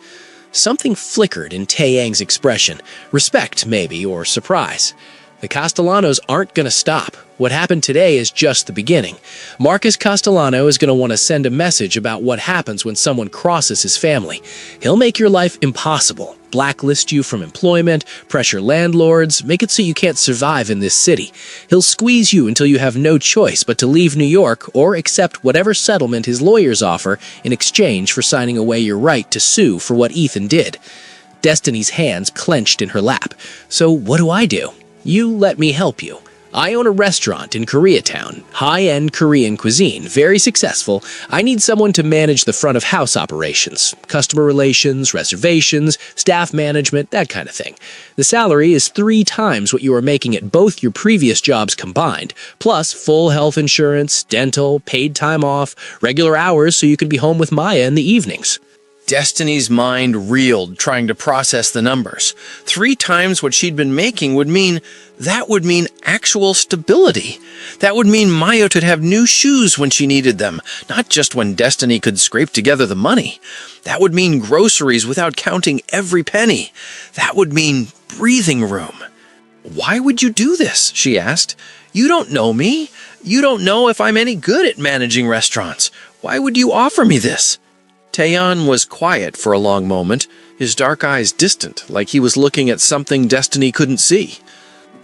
Something flickered in Taeyang's expression. Respect, maybe, or surprise. The Castellanos aren't going to stop. What happened today is just the beginning. Marcus Castellano is going to want to send a message about what happens when someone crosses his family. He'll make your life impossible, blacklist you from employment, pressure landlords, make it so you can't survive in this city. He'll squeeze you until you have no choice but to leave New York or accept whatever settlement his lawyers offer in exchange for signing away your right to sue for what Ethan did. Destiny's hands clenched in her lap. So what do? You let me help you. I own a restaurant in Koreatown, high-end Korean cuisine, very successful. I need someone to manage the front-of-house operations, customer relations, reservations, staff management, that kind of thing. The salary is 3 times what you were making at both your previous jobs combined, plus full health insurance, dental, paid time off, regular hours so you can be home with Maya in the evenings. Destiny's mind reeled, trying to process the numbers. 3 times what she'd been making would mean actual stability. That would mean Maya could have new shoes when she needed them, not just when Destiny could scrape together the money. That would mean groceries without counting every penny. That would mean breathing room. "Why would you do this?" she asked. "You don't know me. You don't know if I'm any good at managing restaurants. Why would you offer me this?" Taeyeon was quiet for a long moment, his dark eyes distant, like he was looking at something Destiny couldn't see.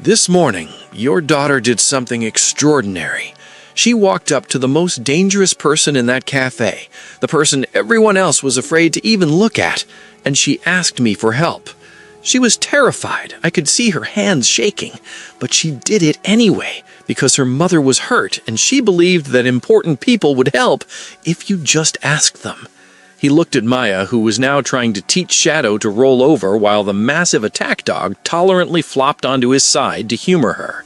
"This morning, your daughter did something extraordinary. She walked up to the most dangerous person in that cafe, the person everyone else was afraid to even look at, and she asked me for help. She was terrified. I could see her hands shaking, but she did it anyway, because her mother was hurt, and she believed that important people would help if you just asked them." He looked at Maya, who was now trying to teach Shadow to roll over while the massive attack dog tolerantly flopped onto his side to humor her.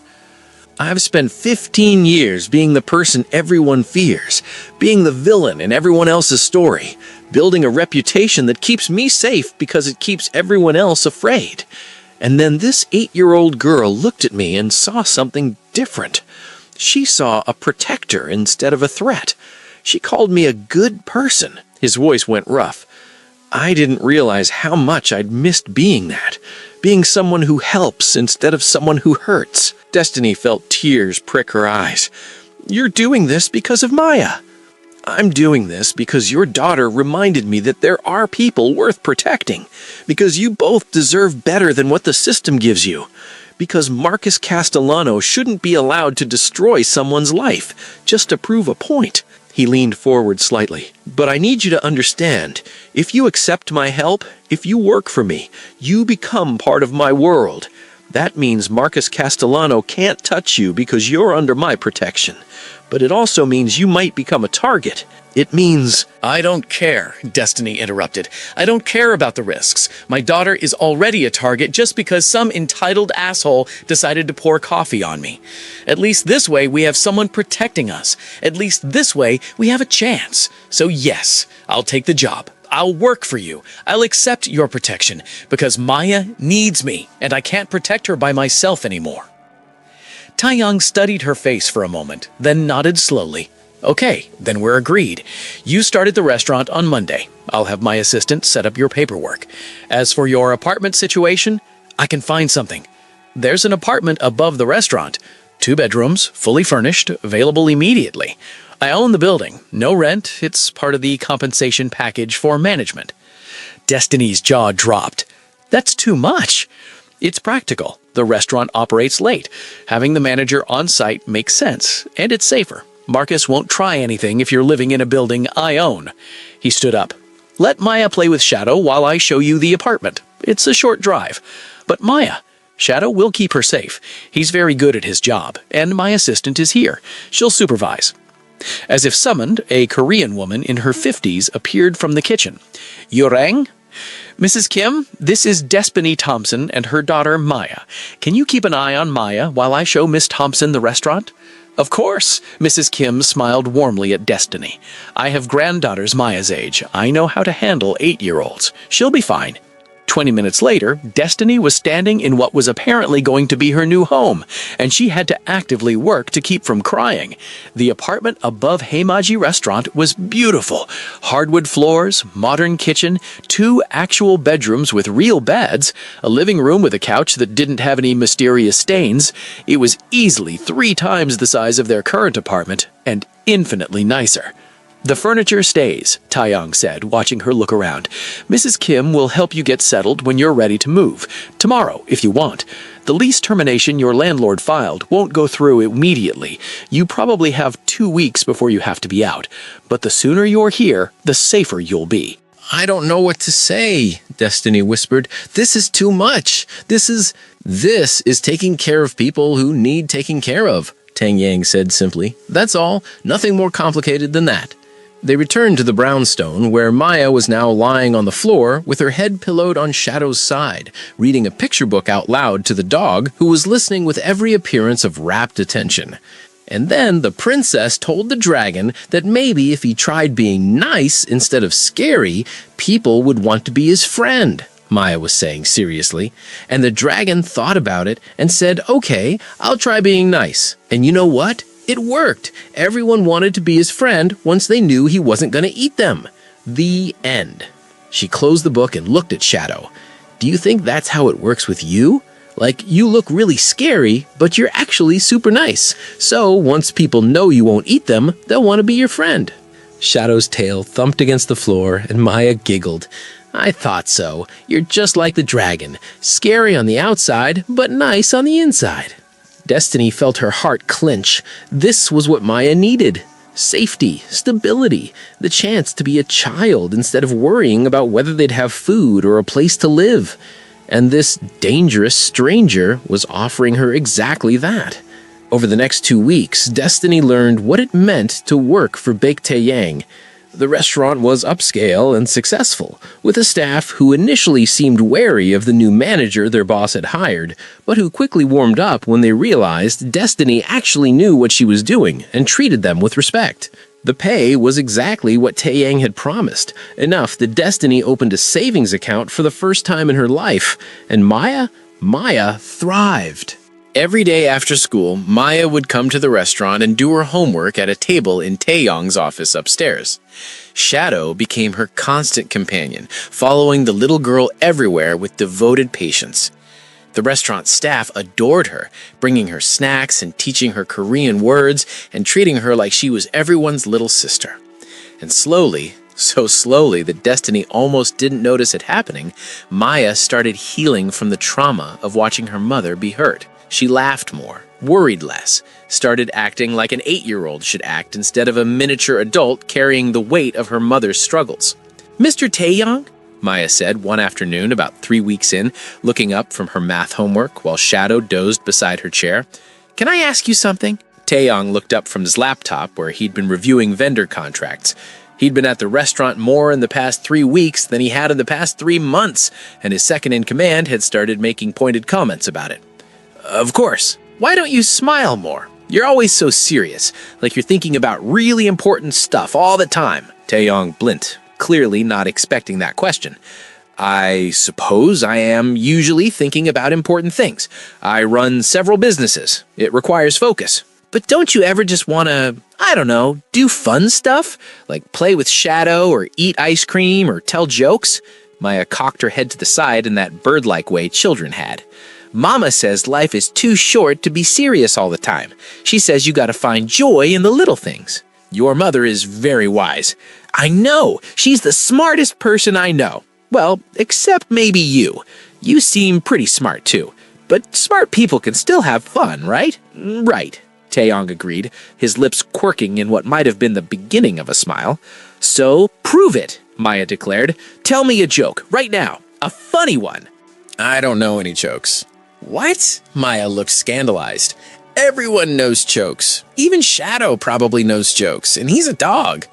"I've spent 15 years being the person everyone fears, being the villain in everyone else's story, building a reputation that keeps me safe because it keeps everyone else afraid. And then this 8-year-old girl looked at me and saw something different. She saw a protector instead of a threat. She called me a good person." His voice went rough. "I didn't realize how much I'd missed being that, being someone who helps instead of someone who hurts." Destiny felt tears prick her eyes. "You're doing this because of Maya." "I'm doing this because your daughter reminded me that there are people worth protecting, because you both deserve better than what the system gives you, because Marcus Castellano shouldn't be allowed to destroy someone's life just to prove a point." He leaned forward slightly. "But I need you to understand, if you accept my help, if you work for me, you become part of my world. That means Marcus Castellano can't touch you because you're under my protection. But it also means you might become a target. It means... I don't care, Destiny interrupted. I don't care about the risks. My daughter is already a target just because some entitled asshole decided to pour coffee on me. At least this way we have someone protecting us. At least this way we have a chance. So yes, I'll take the job. I'll work for you. I'll accept your protection because Maya needs me and I can't protect her by myself anymore. Taeyang studied her face for a moment, then nodded slowly. Okay, then we're agreed. You start at the restaurant on Monday. I'll have my assistant set up your paperwork. As for your apartment situation, I can find something. There's an apartment above the restaurant. 2 bedrooms, fully furnished, available immediately. I own the building. No rent. It's part of the compensation package for management. Destiny's jaw dropped. That's too much. It's practical. The restaurant operates late. Having the manager on site makes sense, and it's safer. Marcus won't try anything if you're living in a building I own. He stood up. Let Maya play with Shadow while I show you the apartment. It's a short drive. But Maya, Shadow will keep her safe. He's very good at his job, and my assistant is here. She'll supervise. As if summoned, a Korean woman in her 50s appeared from the kitchen. Yorang? Mrs. Kim, this is Destiny Thompson and her daughter Maya. Can you keep an eye on Maya while I show Miss Thompson the restaurant? Of course, Mrs. Kim smiled warmly at Destiny. I have granddaughters Maya's age. I know how to handle 8-year-olds. She'll be fine. 20 minutes later, Destiny was standing in what was apparently going to be her new home, and she had to actively work to keep from crying. The apartment above Heimaji Restaurant was beautiful. Hardwood floors, modern kitchen, 2 actual bedrooms with real beds, a living room with a couch that didn't have any mysterious stains. It was easily 3 times the size of their current apartment, and infinitely nicer. The furniture stays, Taeyang said, watching her look around. Mrs. Kim will help you get settled when you're ready to move. Tomorrow, if you want. The lease termination your landlord filed won't go through immediately. You probably have 2 weeks before you have to be out. But the sooner you're here, the safer you'll be. I don't know what to say, Destiny whispered. This is too much. This is taking care of people who need taking care of, Tang Yang said simply. That's all. Nothing more complicated than that. They returned to the brownstone, where Maya was now lying on the floor with her head pillowed on Shadow's side, reading a picture book out loud to the dog, who was listening with every appearance of rapt attention. And then the princess told the dragon that maybe if he tried being nice instead of scary, people would want to be his friend, Maya was saying seriously. And the dragon thought about it and said, okay, I'll try being nice. And you know what? It worked. Everyone wanted to be his friend once they knew he wasn't going to eat them. The end. She closed the book and looked at Shadow. Do you think that's how it works with you? Like, you look really scary, but you're actually super nice. So once people know you won't eat them, they'll want to be your friend. Shadow's tail thumped against the floor, and Maya giggled. I thought so. You're just like the dragon. Scary on the outside, but nice on the inside. Destiny felt her heart clench. This was what Maya needed. Safety, stability, the chance to be a child instead of worrying about whether they'd have food or a place to live. And this dangerous stranger was offering her exactly that. Over the next 2 weeks, Destiny learned what it meant to work for Baek Taeyang. The restaurant was upscale and successful, with a staff who initially seemed wary of the new manager their boss had hired, but who quickly warmed up when they realized Destiny actually knew what she was doing and treated them with respect. The pay was exactly what Taeyang had promised, enough that Destiny opened a savings account for the first time in her life, and Maya thrived. Every day after school, Maya would come to the restaurant and do her homework at a table in Taeyang's office upstairs. Shadow became her constant companion, following the little girl everywhere with devoted patience. The restaurant staff adored her, bringing her snacks and teaching her Korean words and treating her like she was everyone's little sister. And slowly, so slowly that Destiny almost didn't notice it happening, Maya started healing from the trauma of watching her mother be hurt. She laughed more, worried less, started acting like an 8-year-old should act instead of a miniature adult carrying the weight of her mother's struggles. Mr. Taeyang? Maya said one afternoon about 3 weeks in, looking up from her math homework while Shadow dozed beside her chair. "Can I ask you something?" Taeyong looked up from his laptop where he'd been reviewing vendor contracts. He'd been at the restaurant more in the past 3 weeks than he had in the past 3 months, and his second-in-command had started making pointed comments about it. "Of course. Why don't you smile more? You're always so serious, like you're thinking about really important stuff all the time." Taeyong blinked, clearly not expecting that question. "I suppose I am usually thinking about important things. I run several businesses. It requires focus. But don't you ever just want to, I don't know, do fun stuff? Like play with Shadow or eat ice cream or tell jokes?" Maya cocked her head to the side in that bird-like way children had. "Mama says life is too short to be serious all the time. She says you gotta find joy in the little things." "Your mother is very wise." "I know! She's the smartest person I know. Well, except maybe you. You seem pretty smart too. But smart people can still have fun, right?" "Right," Taeyong agreed, his lips quirking in what might have been the beginning of a smile. "So prove it," Maya declared. "Tell me a joke, right now. A funny one." "I don't know any jokes." "What?" Maya looked scandalized. "Everyone knows jokes. Even Shadow probably knows jokes, and he's a dog."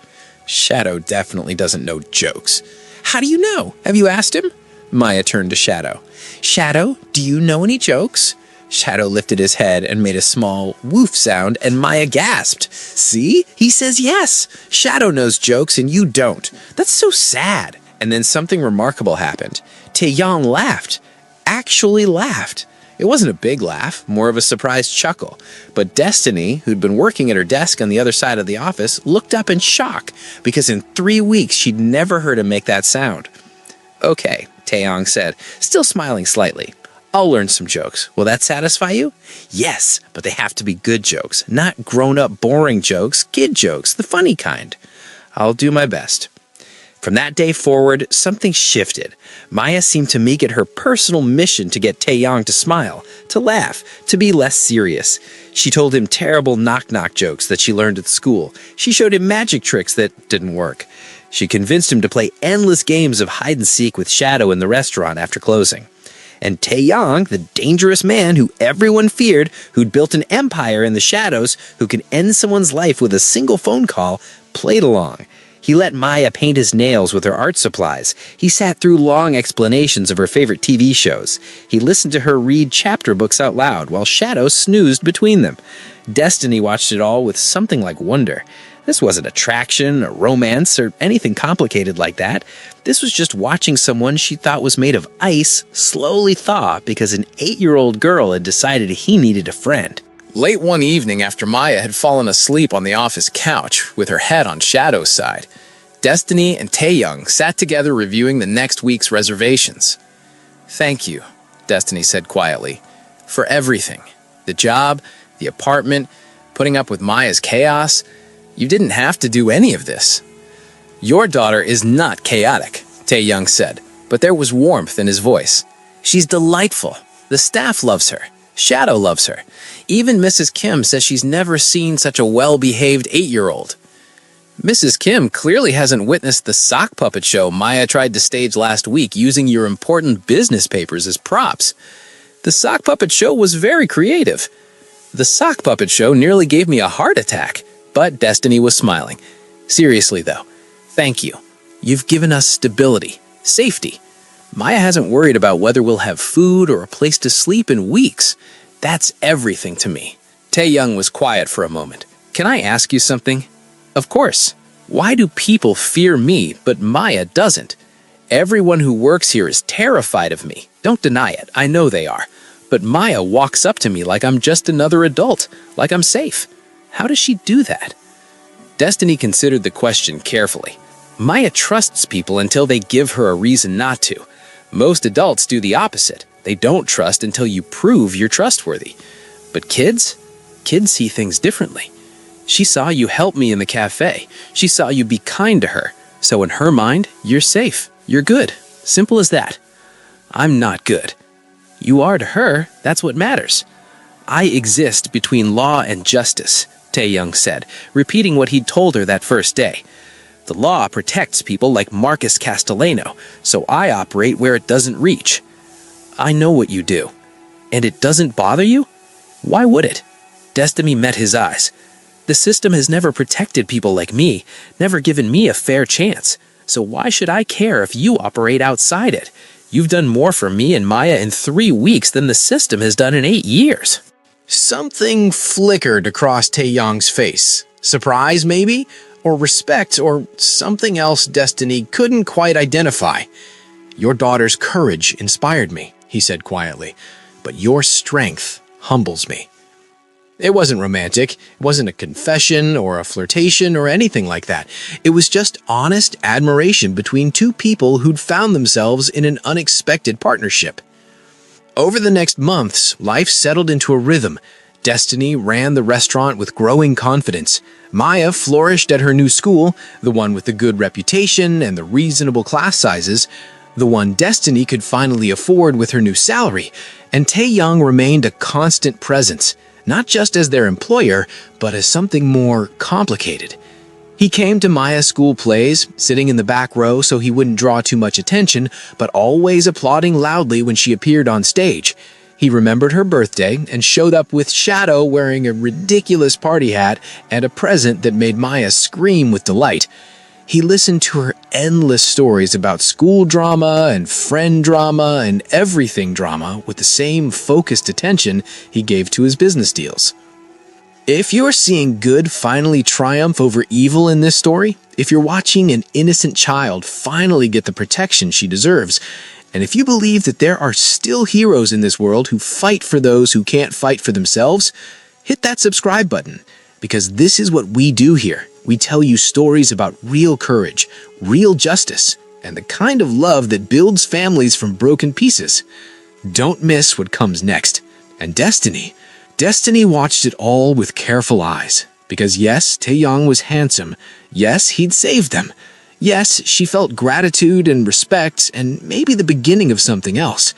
"Shadow definitely doesn't know jokes." "How do you know? Have you asked him?" Maya turned to Shadow. "Shadow, do you know any jokes?" Shadow lifted his head and made a small woof sound, and Maya gasped. "See? He says yes. Shadow knows jokes and you don't. That's so sad." And then something remarkable happened. Taeyong laughed. Actually laughed. It wasn't a big laugh, more of a surprised chuckle. But Destiny, who'd been working at her desk on the other side of the office, looked up in shock, because in 3 weeks she'd never heard him make that sound. "Okay," Taeyong said, still smiling slightly. "I'll learn some jokes. Will that satisfy you?" "Yes, but they have to be good jokes, not grown-up boring jokes, kid jokes, the funny kind." "I'll do my best." From that day forward, something shifted. Maya seemed to make it her personal mission to get Taeyong to smile, to laugh, to be less serious. She told him terrible knock-knock jokes that she learned at school. She showed him magic tricks that didn't work. She convinced him to play endless games of hide-and-seek with Shadow in the restaurant after closing. And Taeyong, the dangerous man who everyone feared, who'd built an empire in the shadows, who could end someone's life with a single phone call, played along. He let Maya paint his nails with her art supplies. He sat through long explanations of her favorite TV shows. He listened to her read chapter books out loud while Shadow snoozed between them. Destiny watched it all with something like wonder. This wasn't attraction or romance or anything complicated like that. This was just watching someone she thought was made of ice slowly thaw because an 8-year-old girl had decided he needed a friend. Late one evening after Maya had fallen asleep on the office couch with her head on Shadow's side, Destiny and Taeyong sat together reviewing the next week's reservations. "Thank you," Destiny said quietly, "for everything. The job, the apartment, putting up with Maya's chaos. You didn't have to do any of this." "Your daughter is not chaotic," Taeyong said, but there was warmth in his voice. "She's delightful. The staff loves her. Shadow loves her. Even Mrs. Kim says she's never seen such a well-behaved 8-year-old. Mrs. Kim clearly hasn't witnessed the sock puppet show Maya tried to stage last week using your important business papers as props. The sock puppet show was very creative. The sock puppet show nearly gave me a heart attack." But Destiny was smiling. "Seriously, though, thank you. You've given us stability, safety. Maya hasn't worried about whether we'll have food or a place to sleep in weeks. That's everything to me." Taeyong was quiet for a moment. "Can I ask you something?" "Of course. Why do people fear me, but Maya doesn't? Everyone who works here is terrified of me. Don't deny it. I know they are. But Maya walks up to me like I'm just another adult, like I'm safe. How does she do that?" Destiny considered the question carefully. Maya trusts people until they give her a reason not to. Most adults do the opposite. They don't trust until you prove you're trustworthy. But kids see things differently. She saw you help me in the cafe. She saw you be kind to her. So in her mind, you're safe. You're good. Simple as that. I'm not good. You are to her. That's what matters. I exist between law and justice, Taeyong said, repeating what he'd told her that first day. The law protects people like Marcus Castellano, so I operate where it doesn't reach. I know what you do. And it doesn't bother you? Why would it? Destiny met his eyes. The system has never protected people like me, never given me a fair chance. So why should I care if you operate outside it? You've done more for me and Maya in 3 weeks than the system has done in 8 years. Something flickered across Taeyong's face. Surprise, maybe? Or respect, or something else Destiny couldn't quite identify. "Your daughter's courage inspired me," he said quietly, "but your strength humbles me." It wasn't romantic, it wasn't a confession or a flirtation or anything like that. It was just honest admiration between two people who'd found themselves in an unexpected partnership. Over the next months, life settled into a rhythm. Destiny ran the restaurant with growing confidence. Maya flourished at her new school, the one with the good reputation and the reasonable class sizes, the one Destiny could finally afford with her new salary. And Taeyong remained a constant presence, not just as their employer, but as something more complicated. He came to Maya's school plays, sitting in the back row so he wouldn't draw too much attention, but always applauding loudly when she appeared on stage. He remembered her birthday and showed up with Shadow wearing a ridiculous party hat and a present that made Maya scream with delight. He listened to her endless stories about school drama and friend drama and everything drama with the same focused attention he gave to his business deals. If you're seeing good finally triumph over evil in this story, if you're watching an innocent child finally get the protection she deserves, and if you believe that there are still heroes in this world who fight for those who can't fight for themselves, hit that subscribe button, because this is what we do here. We tell you stories about real courage, real justice, and the kind of love that builds families from broken pieces. Don't miss what comes next. And Destiny watched it all with careful eyes. Because yes, Taeyong was handsome. Yes, he'd saved them. Yes, she felt gratitude and respect and maybe the beginning of something else.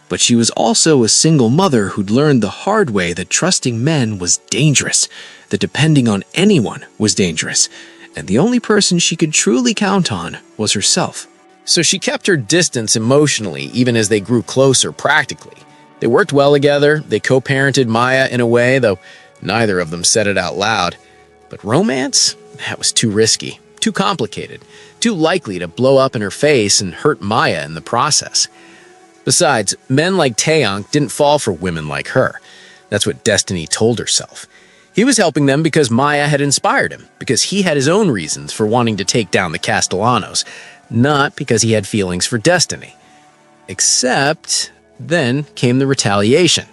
But she was also a single mother who'd learned the hard way that trusting men was dangerous, that depending on anyone was dangerous, and the only person she could truly count on was herself. So she kept her distance emotionally, even as they grew closer practically. They worked well together, they co-parented Maya in a way, though neither of them said it out loud. But romance? That was too risky, too complicated, too likely to blow up in her face and hurt Maya in the process. Besides, men like Taeyong didn't fall for women like her. That's what Destiny told herself. He was helping them because Maya had inspired him, because he had his own reasons for wanting to take down the Castellanos, not because he had feelings for Destiny. Except, then came the retaliation.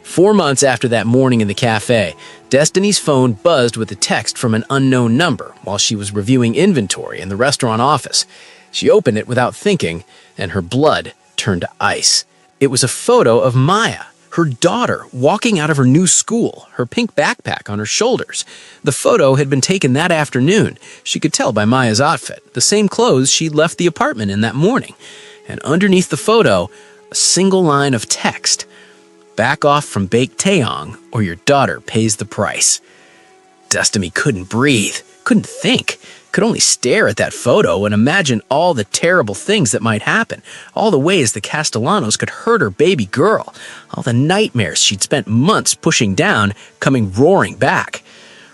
4 months after that morning in the cafe, Destiny's phone buzzed with a text from an unknown number while she was reviewing inventory in the restaurant office. She opened it without thinking, and her blood turned to ice. It was a photo of Maya, her daughter, walking out of her new school, her pink backpack on her shoulders. The photo had been taken that afternoon. She could tell by Maya's outfit, the same clothes she'd left the apartment in that morning. And underneath the photo, a single line of text. "Back off from baked Taeyong, or your daughter pays the price." Destiny couldn't breathe, couldn't think, could only stare at that photo and imagine all the terrible things that might happen, all the ways the Castellanos could hurt her baby girl, all the nightmares she'd spent months pushing down coming roaring back.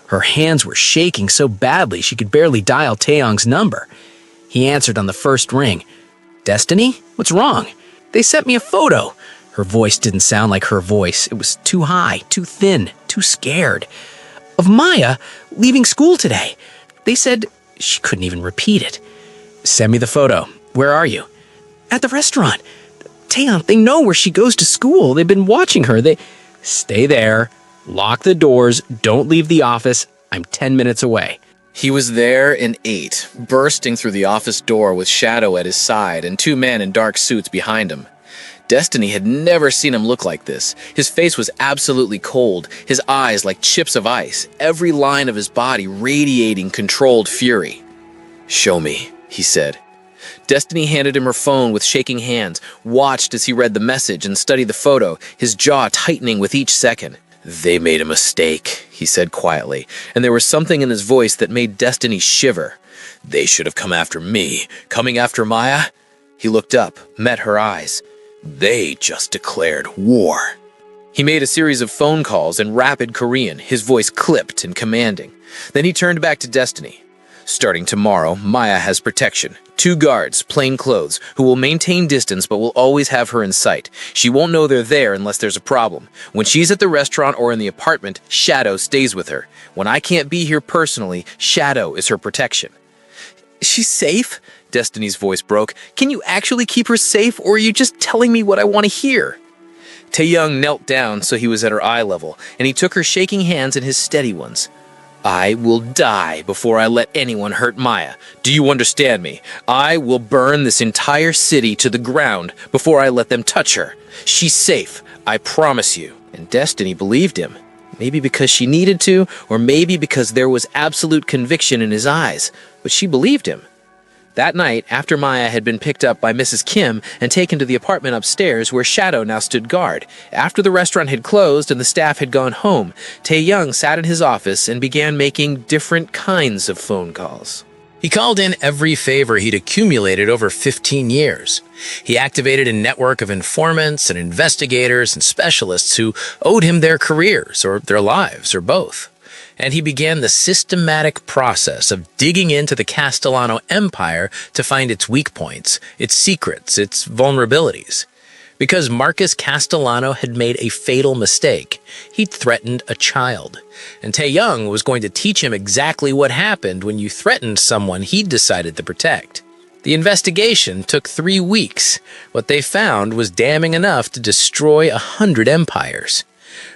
Her hands were shaking so badly she could barely dial Taeyong's number. He answered on the first ring. "Destiny? What's wrong?" "They sent me a photo." Her voice didn't sound like her voice. It was too high, too thin, too scared. "Of Maya leaving school today. They said..." She couldn't even repeat it. "Send me the photo. Where are you?" "At the restaurant. Taeyong, they know where she goes to school. They've been watching her. They..." "Stay there. Lock the doors. Don't leave the office. I'm 10 minutes away." He was there in 8, bursting through the office door with Shadow at his side and 2 men in dark suits behind him. Destiny had never seen him look like this. His face was absolutely cold, his eyes like chips of ice, every line of his body radiating controlled fury. "Show me," he said. Destiny handed him her phone with shaking hands, watched as he read the message and studied the photo, his jaw tightening with each second. "They made a mistake," he said quietly, and there was something in his voice that made Destiny shiver. They should have come after me. Coming after Maya? He looked up, met her eyes. They just declared war. He made a series of phone calls in rapid Korean, his voice clipped and commanding. Then he turned back to Destiny. Starting tomorrow, Maya has protection. 2 guards, plain clothes, who will maintain distance but will always have her in sight. She won't know they're there unless there's a problem. When she's at the restaurant or in the apartment, Shadow stays with her. When I can't be here personally, Shadow is her protection. She's safe? Destiny's voice broke. Can you actually keep her safe, or are you just telling me what I want to hear? Tae-young knelt down so he was at her eye level, and he took her shaking hands in his steady ones. I will die before I let anyone hurt Maya. Do you understand me? I will burn this entire city to the ground before I let them touch her. She's safe, I promise you. And Destiny believed him. Maybe because she needed to, or maybe because there was absolute conviction in his eyes. But she believed him. That night, after Maya had been picked up by Mrs. Kim and taken to the apartment upstairs where Shadow now stood guard, after the restaurant had closed and the staff had gone home, Tae-young sat in his office and began making different kinds of phone calls. He called in every favor he'd accumulated over 15 years. He activated a network of informants and investigators and specialists who owed him their careers or their lives or both. And he began the systematic process of digging into the Castellano empire to find its weak points, its secrets, its vulnerabilities. Because Marcus Castellano had made a fatal mistake. He'd threatened a child. And Tae-young was going to teach him exactly what happened when you threatened someone he'd decided to protect. The investigation took 3 weeks. What they found was damning enough to destroy 100 empires.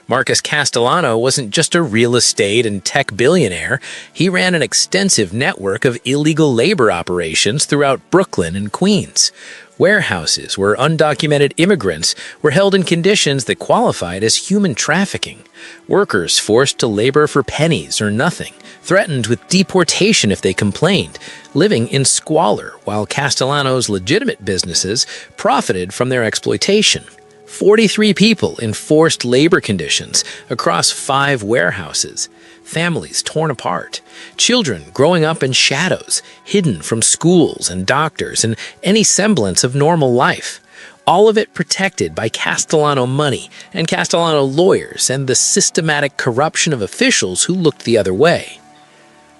Marcus Castellano wasn't just a real estate and tech billionaire. He ran an extensive network of illegal labor operations throughout Brooklyn and Queens. Warehouses where undocumented immigrants were held in conditions that qualified as human trafficking. Workers forced to labor for pennies or nothing, threatened with deportation if they complained, living in squalor while Castellano's legitimate businesses profited from their exploitation. 43 people in forced labor conditions across 5 warehouses. Families torn apart. Children growing up in shadows, hidden from schools and doctors and any semblance of normal life. All of it protected by Castellano money and Castellano lawyers and the systematic corruption of officials who looked the other way.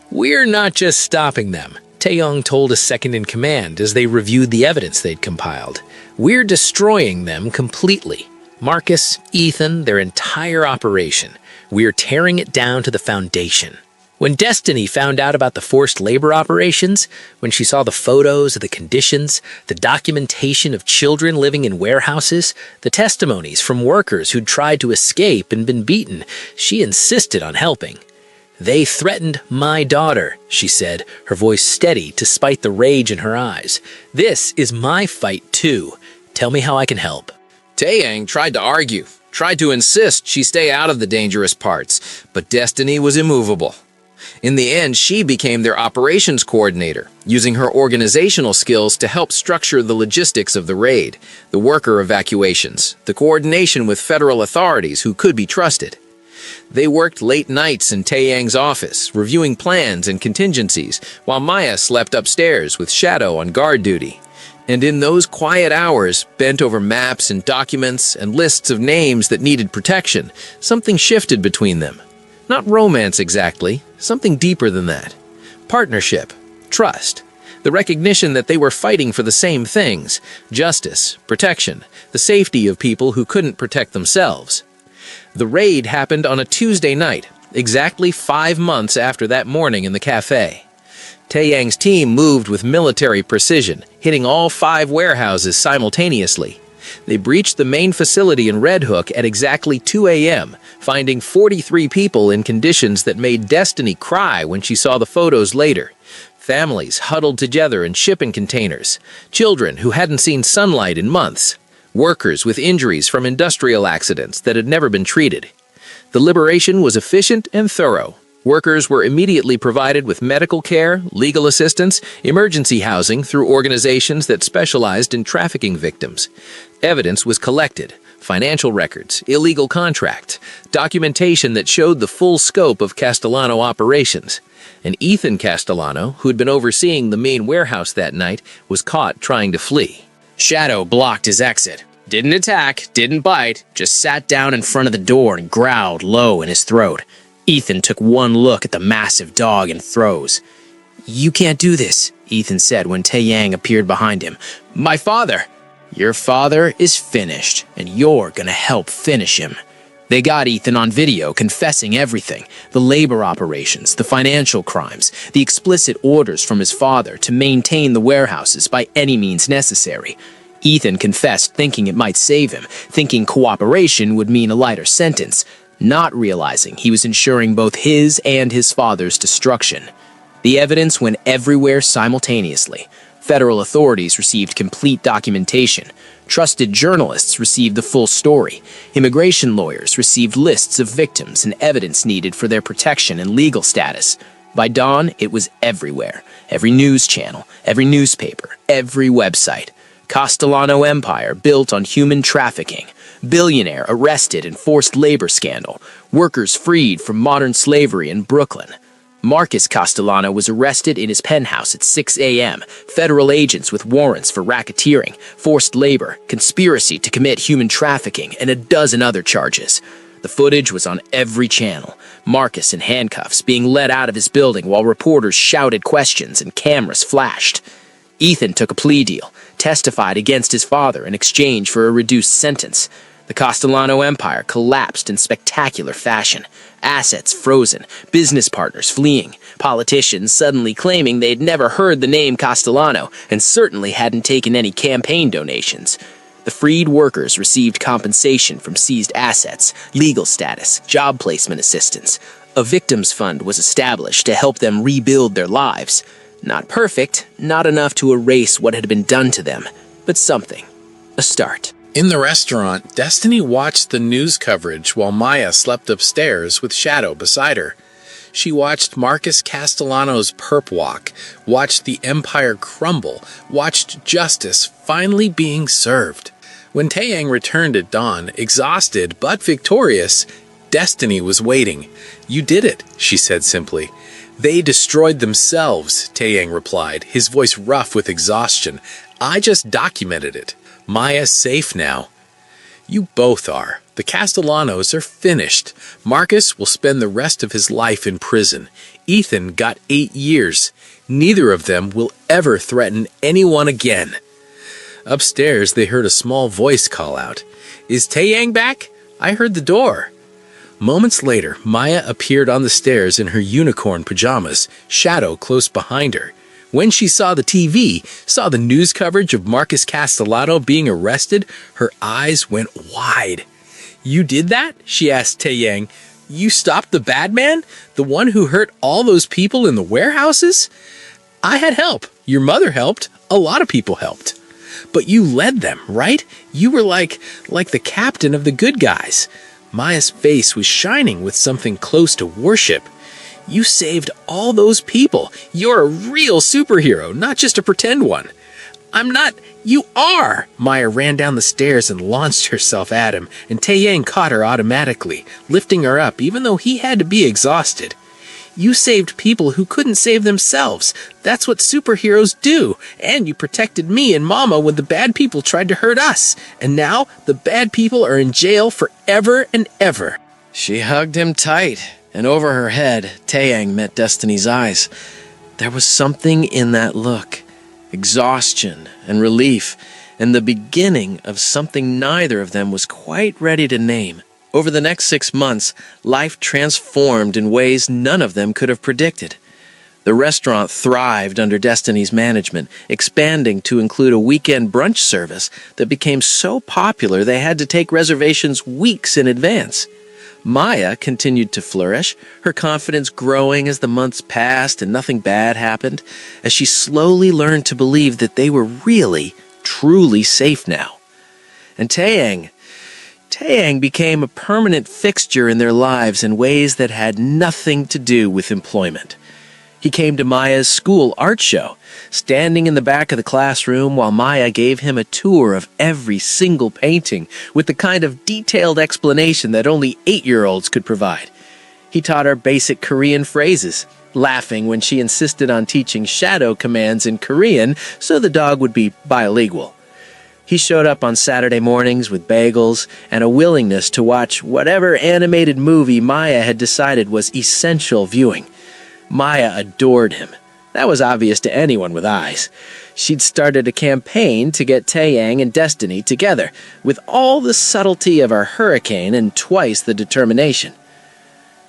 We're not just stopping them, Tae-young told his second-in-command as they reviewed the evidence they'd compiled. We're destroying them completely. Marcus, Ethan, their entire operation. We're tearing it down to the foundation. When Destiny found out about the forced labor operations, when she saw the photos of the conditions, the documentation of children living in warehouses, the testimonies from workers who'd tried to escape and been beaten, she insisted on helping. They threatened my daughter, she said, her voice steady despite the rage in her eyes. This is my fight too. Tell me how I can help. Tae-young tried to argue, tried to insist she stay out of the dangerous parts, but Destiny was immovable. In the end, she became their operations coordinator, using her organizational skills to help structure the logistics of the raid, the worker evacuations, the coordination with federal authorities who could be trusted. They worked late nights in Tae-young's office, reviewing plans and contingencies, while Maya slept upstairs with Shadow on guard duty. And in those quiet hours, bent over maps and documents and lists of names that needed protection, something shifted between them. Not romance exactly, something deeper than that. Partnership, trust, the recognition that they were fighting for the same things: justice, protection, the safety of people who couldn't protect themselves. The raid happened on a Tuesday night, exactly 5 months after that morning in the cafe. Tae-young's team moved with military precision, hitting all 5 warehouses simultaneously. They breached the main facility in Red Hook at exactly 2 a.m., finding 43 people in conditions that made Destiny cry when she saw the photos later. Families huddled together in shipping containers, children who hadn't seen sunlight in months, workers with injuries from industrial accidents that had never been treated. The liberation was efficient and thorough. Workers were immediately provided with medical care, legal assistance, emergency housing through organizations that specialized in trafficking victims. Evidence was collected, financial records, illegal contracts, documentation that showed the full scope of Castellano operations. And Ethan Castellano, who had been overseeing the main warehouse that night, was caught trying to flee. Shadow blocked his exit. Didn't attack, didn't bite, just sat down in front of the door and growled low in his throat. Ethan took one look at the massive dog and froze. "You can't do this," Ethan said when Tae-Yang appeared behind him. "My father." "Your father is finished, and you're gonna help finish him." They got Ethan on video confessing everything: the labor operations, the financial crimes, the explicit orders from his father to maintain the warehouses by any means necessary. Ethan confessed thinking it might save him, thinking cooperation would mean a lighter sentence, not realizing he was ensuring both his and his father's destruction. The evidence went everywhere simultaneously. Federal authorities received complete documentation. Trusted journalists received the full story. Immigration lawyers received lists of victims and evidence needed for their protection and legal status. By dawn, it was everywhere. Every news channel, every newspaper, every website. Castellano empire built on human trafficking. Billionaire arrested in forced labor scandal. Workers freed from modern slavery in Brooklyn. Marcus Castellano was arrested in his penthouse at 6 a.m. Federal agents with warrants for racketeering, forced labor, conspiracy to commit human trafficking, and a dozen other charges. The footage was on every channel. Marcus in handcuffs, being led out of his building while reporters shouted questions and cameras flashed. Ethan took a plea deal, testified against his father in exchange for a reduced sentence. The Castellano empire collapsed in spectacular fashion. Assets frozen, business partners fleeing, politicians suddenly claiming they'd never heard the name Castellano and certainly hadn't taken any campaign donations. The freed workers received compensation from seized assets, legal status, job placement assistance. A victims fund was established to help them rebuild their lives. Not perfect, not enough to erase what had been done to them, but something. A start. In the restaurant, Destiny watched the news coverage while Maya slept upstairs with Shadow beside her. She watched Marcus Castellano's perp walk, watched the empire crumble, watched justice finally being served. When Tae-Yang returned at dawn, exhausted but victorious, Destiny was waiting. "You did it," she said simply. "They destroyed themselves," Tae-Yang replied, his voice rough with exhaustion. "I just documented it. Maya's safe now." "You both are. The Castellanos are finished. Marcus will spend the rest of his life in prison. Ethan got 8 years. Neither of them will ever threaten anyone again." Upstairs, they heard a small voice call out, "Is Tae-Yang back? I heard the door." Moments later, Maya appeared on the stairs in her unicorn pajamas, Shadow close behind her. When she saw the TV, saw the news coverage of Marcus Castellano being arrested, her eyes went wide. "You did that?" she asked Tae-Yang. "You stopped the bad man? The one who hurt all those people in the warehouses?" "I had help. Your mother helped. A lot of people helped. But you led them, right? You were like the captain of the good guys." Maya's face was shining with something close to worship. "You saved all those people. You're a real superhero, not just a pretend one." "I'm not." "You are!" Maya ran down the stairs and launched herself at him, and Tae-Yang caught her automatically, lifting her up even though he had to be exhausted. "You saved people who couldn't save themselves. That's what superheroes do. And you protected me and Mama when the bad people tried to hurt us. And now the bad people are in jail forever and ever." She hugged him tight, and over her head, Tae-Yang met Destiny's eyes. There was something in that look. Exhaustion and relief, and the beginning of something neither of them was quite ready to name. Over the next 6 months, life transformed in ways none of them could have predicted. The restaurant thrived under Destiny's management, expanding to include a weekend brunch service that became so popular they had to take reservations weeks in advance. Maya continued to flourish, her confidence growing as the months passed and nothing bad happened, as she slowly learned to believe that they were really, truly safe now. And Tae-Yang became a permanent fixture in their lives in ways that had nothing to do with employment. He came to Maya's school art show, standing in the back of the classroom while Maya gave him a tour of every single painting with the kind of detailed explanation that only 8-year-olds could provide. He taught her basic Korean phrases, laughing when she insisted on teaching shadow commands in Korean so the dog would be bilingual. He showed up on Saturday mornings with bagels and a willingness to watch whatever animated movie Maya had decided was essential viewing. Maya adored him. That was obvious to anyone with eyes. She'd started a campaign to get Taeyang and Destiny together, with all the subtlety of a hurricane and twice the determination.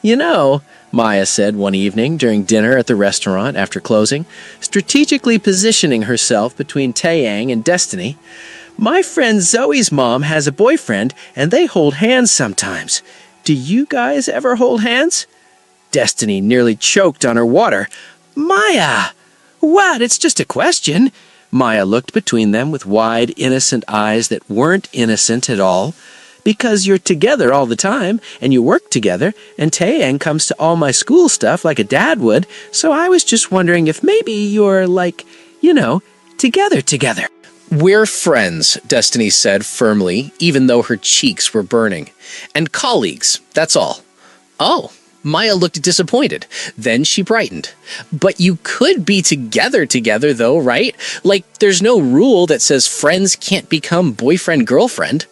"You know," Maya said one evening during dinner at the restaurant after closing, strategically positioning herself between Taeyang and Destiny, "my friend Zoe's mom has a boyfriend and they hold hands sometimes. Do you guys ever hold hands?" Destiny nearly choked on her water. "Maya! What? It's just a question." Maya looked between them with wide, innocent eyes that weren't innocent at all. "Because you're together all the time, and you work together, and Taeyang comes to all my school stuff like a dad would, so I was just wondering if maybe you're like, together. "We're friends," Destiny said firmly, even though her cheeks were burning. "And colleagues, that's all." "Oh." Maya looked disappointed. Then she brightened. "But you could be together though, right? Like, there's no rule that says friends can't become boyfriend-girlfriend."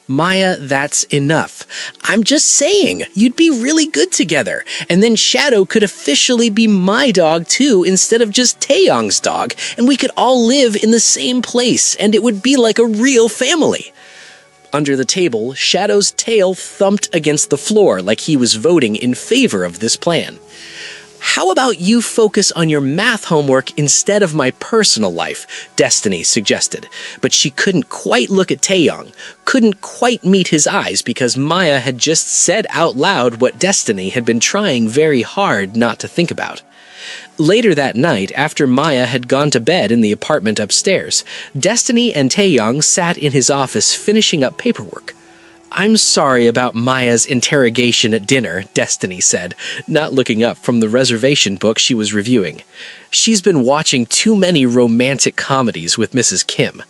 "Maya, that's enough. I'm just saying, you'd be really good together. And then Shadow could officially be my dog too, instead of just Taeyong's dog. And we could all live in the same place, and it would be like a real family." Under the table, Shadow's tail thumped against the floor like he was voting in favor of this plan. "How about you focus on your math homework instead of my personal life?" Destiny suggested. But she couldn't quite look at Taeyong, couldn't quite meet his eyes because Maya had just said out loud what Destiny had been trying very hard not to think about. Later that night, after Maya had gone to bed in the apartment upstairs, Destiny and Taeyong sat in his office finishing up paperwork. "I'm sorry about Maya's interrogation at dinner," Destiny said, not looking up from the reservation book she was reviewing. "She's been watching too many romantic comedies with Mrs. Kim."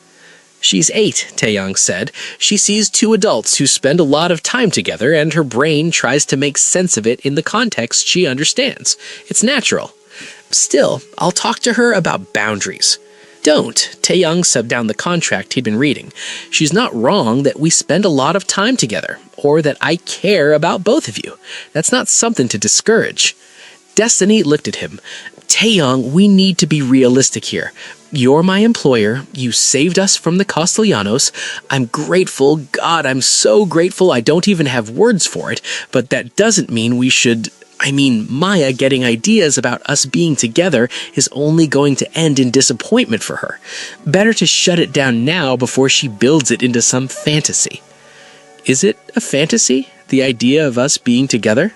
"She's 8, Taeyong said. "She sees 2 adults who spend a lot of time together, and her brain tries to make sense of it in the context she understands. It's natural. Still, I'll talk to her about boundaries." "Don't." Taeyong subbed down the contract he'd been reading. "She's not wrong that we spend a lot of time together, or that I care about both of you. That's not something to discourage." Destiny looked at him. "Taeyong, we need to be realistic here. You're my employer. You saved us from the Castellanos. I'm grateful. God, I'm so grateful I don't even have words for it. But that doesn't mean we should... Maya getting ideas about us being together is only going to end in disappointment for her. Better to shut it down now before she builds it into some fantasy." "Is it a fantasy, the idea of us being together?"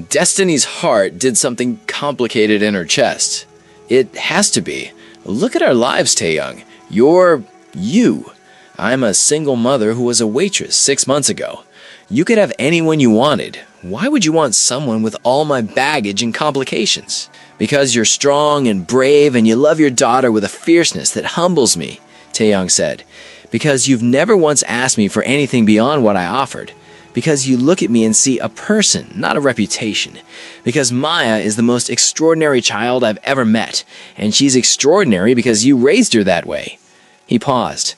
Destiny's heart did something complicated in her chest. "It has to be. Look at our lives, Taeyong. You're you. I'm a single mother who was a waitress 6 months ago. You could have anyone you wanted. Why would you want someone with all my baggage and complications? Because you're strong and brave and you love your daughter with a fierceness that humbles me," Taeyong said. "Because you've never once asked me for anything beyond what I offered. Because you look at me and see a person, not a reputation. Because Maya is the most extraordinary child I've ever met, and she's extraordinary because you raised her that way." He paused.